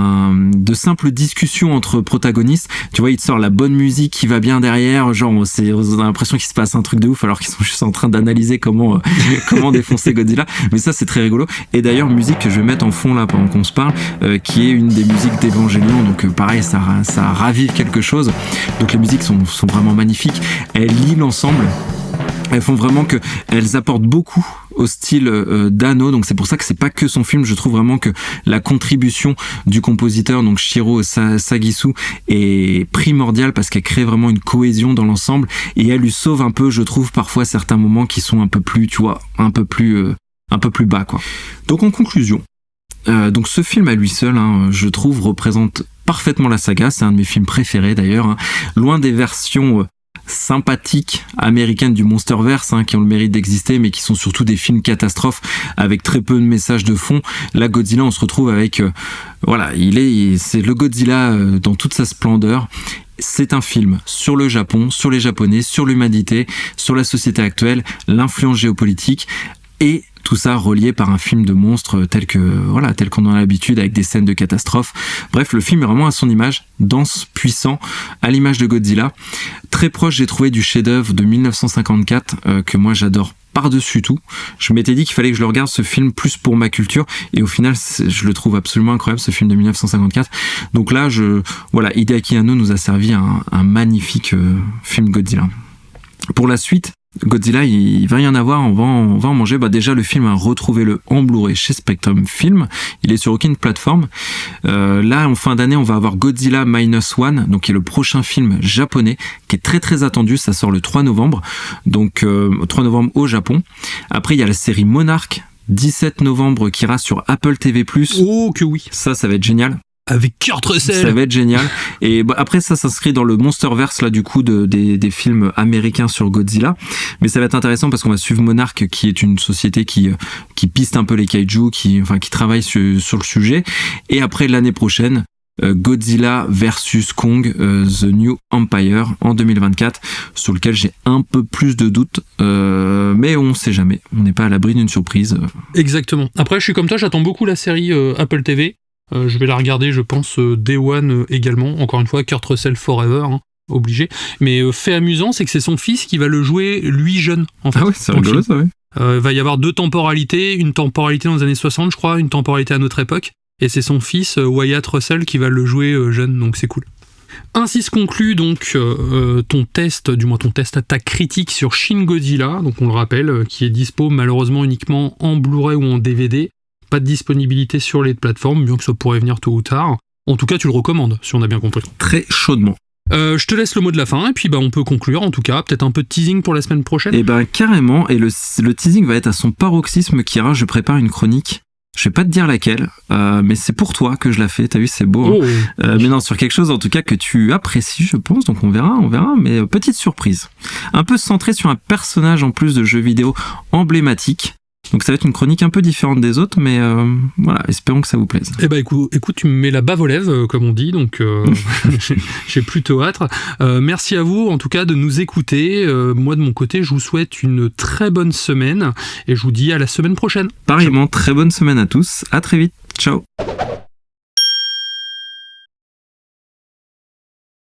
de simples discussions entre protagonistes. Tu vois, il te sort la bonne musique qui va bien derrière, genre on a l'impression qu'il se passe un truc de ouf alors qu'ils sont juste en train d'analyser comment défoncer Godzilla. Mais ça c'est très rigolo. Et d'ailleurs musique que je vais mettre en fond là pendant qu'on se parle, qui est une des musiques d'Evangelion. Donc pareil, ça ravive quelque chose. Donc les musiques sont vraiment magnifiques. Elles lient l'ensemble. Elles font vraiment que elles apportent beaucoup au style d'Anno, donc c'est pour ça que c'est pas que son film. Je trouve vraiment que la contribution du compositeur, donc Shiro Sagisu, est primordiale parce qu'elle crée vraiment une cohésion dans l'ensemble, et elle lui sauve un peu, je trouve, parfois certains moments qui sont un peu plus, tu vois, un peu plus bas, quoi. Donc en conclusion, donc ce film à lui seul, hein, je trouve, représente parfaitement la saga. C'est un de mes films préférés d'ailleurs, hein. Loin des versions sympathiques américaines du Monsterverse, hein, qui ont le mérite d'exister, mais qui sont surtout des films catastrophes avec très peu de messages de fond. Là, Godzilla, on se retrouve avec c'est le Godzilla dans toute sa splendeur. C'est un film sur le Japon, sur les Japonais, sur l'humanité, sur la société actuelle, l'influence géopolitique, et tout ça relié par un film de monstre tel qu'on en a l'habitude, avec des scènes de catastrophe. Bref, le film est vraiment à son image, dense, puissant, à l'image de Godzilla. Très proche, j'ai trouvé, du chef-d'œuvre de 1954, que moi j'adore par-dessus tout. Je m'étais dit qu'il fallait que je le regarde, ce film, plus pour ma culture, et au final je le trouve absolument incroyable, ce film de 1954. Donc là, Hideaki Anno nous a servi un magnifique film Godzilla. Pour la suite, Godzilla, il va y en avoir, on va en manger. Déjà, le film, retrouvez-le en Blu-ray chez Spectrum Film. Il est sur aucune plateforme. Là, en fin d'année, on va avoir Godzilla Minus One, donc qui est le prochain film japonais, qui est très très attendu. Ça sort le 3 novembre, donc 3 novembre au Japon. Après, il y a la série Monarch, 17 novembre, qui ira sur Apple TV+. Oh que oui. Ça va être génial. Avec Kurt Russell. Ça va être génial. Et après, ça s'inscrit dans le Monsterverse, là, du coup, des films américains sur Godzilla. Mais ça va être intéressant parce qu'on va suivre Monarch, qui est une société qui piste un peu les kaiju, qui travaille sur le sujet. Et après, l'année prochaine, Godzilla versus Kong, The New Empire, en 2024, sur lequel j'ai un peu plus de doutes, mais on sait jamais. On n'est pas à l'abri d'une surprise. Exactement. Après, je suis comme toi, j'attends beaucoup la série Apple TV. Je vais la regarder, je pense, Day One également. Encore une fois, Kurt Russell Forever, hein, obligé. Mais fait amusant, c'est que c'est son fils qui va le jouer, lui, jeune, en fait. Ah ouais, c'est rigolo, ça, ouais. Il va y avoir deux temporalités, une temporalité dans les années 60, je crois, une temporalité à notre époque. Et c'est son fils, Wyatt Russell, qui va le jouer jeune, donc c'est cool. Ainsi se conclut donc ton test à ta critique sur Shin Godzilla, donc on le rappelle, qui est dispo malheureusement uniquement en Blu-ray ou en DVD. Pas de disponibilité sur les plateformes, bien que ça pourrait venir tôt ou tard. En tout cas, tu le recommandes, si on a bien compris. Très chaudement. Je te laisse le mot de la fin, et puis on peut conclure, en tout cas. Peut-être un peu de teasing pour la semaine prochaine. Carrément, et le teasing va être à son paroxysme, Kira. Je prépare une chronique. Je vais pas te dire laquelle, mais c'est pour toi que je la fais. T'as vu, c'est beau. Hein. Mais non, sur quelque chose en tout cas que tu apprécies, je pense. Donc on verra. Mais petite surprise. Un peu centré sur un personnage en plus de jeu vidéo emblématique, Donc ça va être une chronique un peu différente des autres, mais voilà, espérons que ça vous plaise. Eh ben écoute, tu me mets la bave aux lèvres, comme on dit, donc j'ai plutôt hâte. Merci à vous, en tout cas, de nous écouter. Moi, de mon côté, je vous souhaite une très bonne semaine et je vous dis à la semaine prochaine. Pareillement, très bonne semaine à tous. À très vite. Ciao.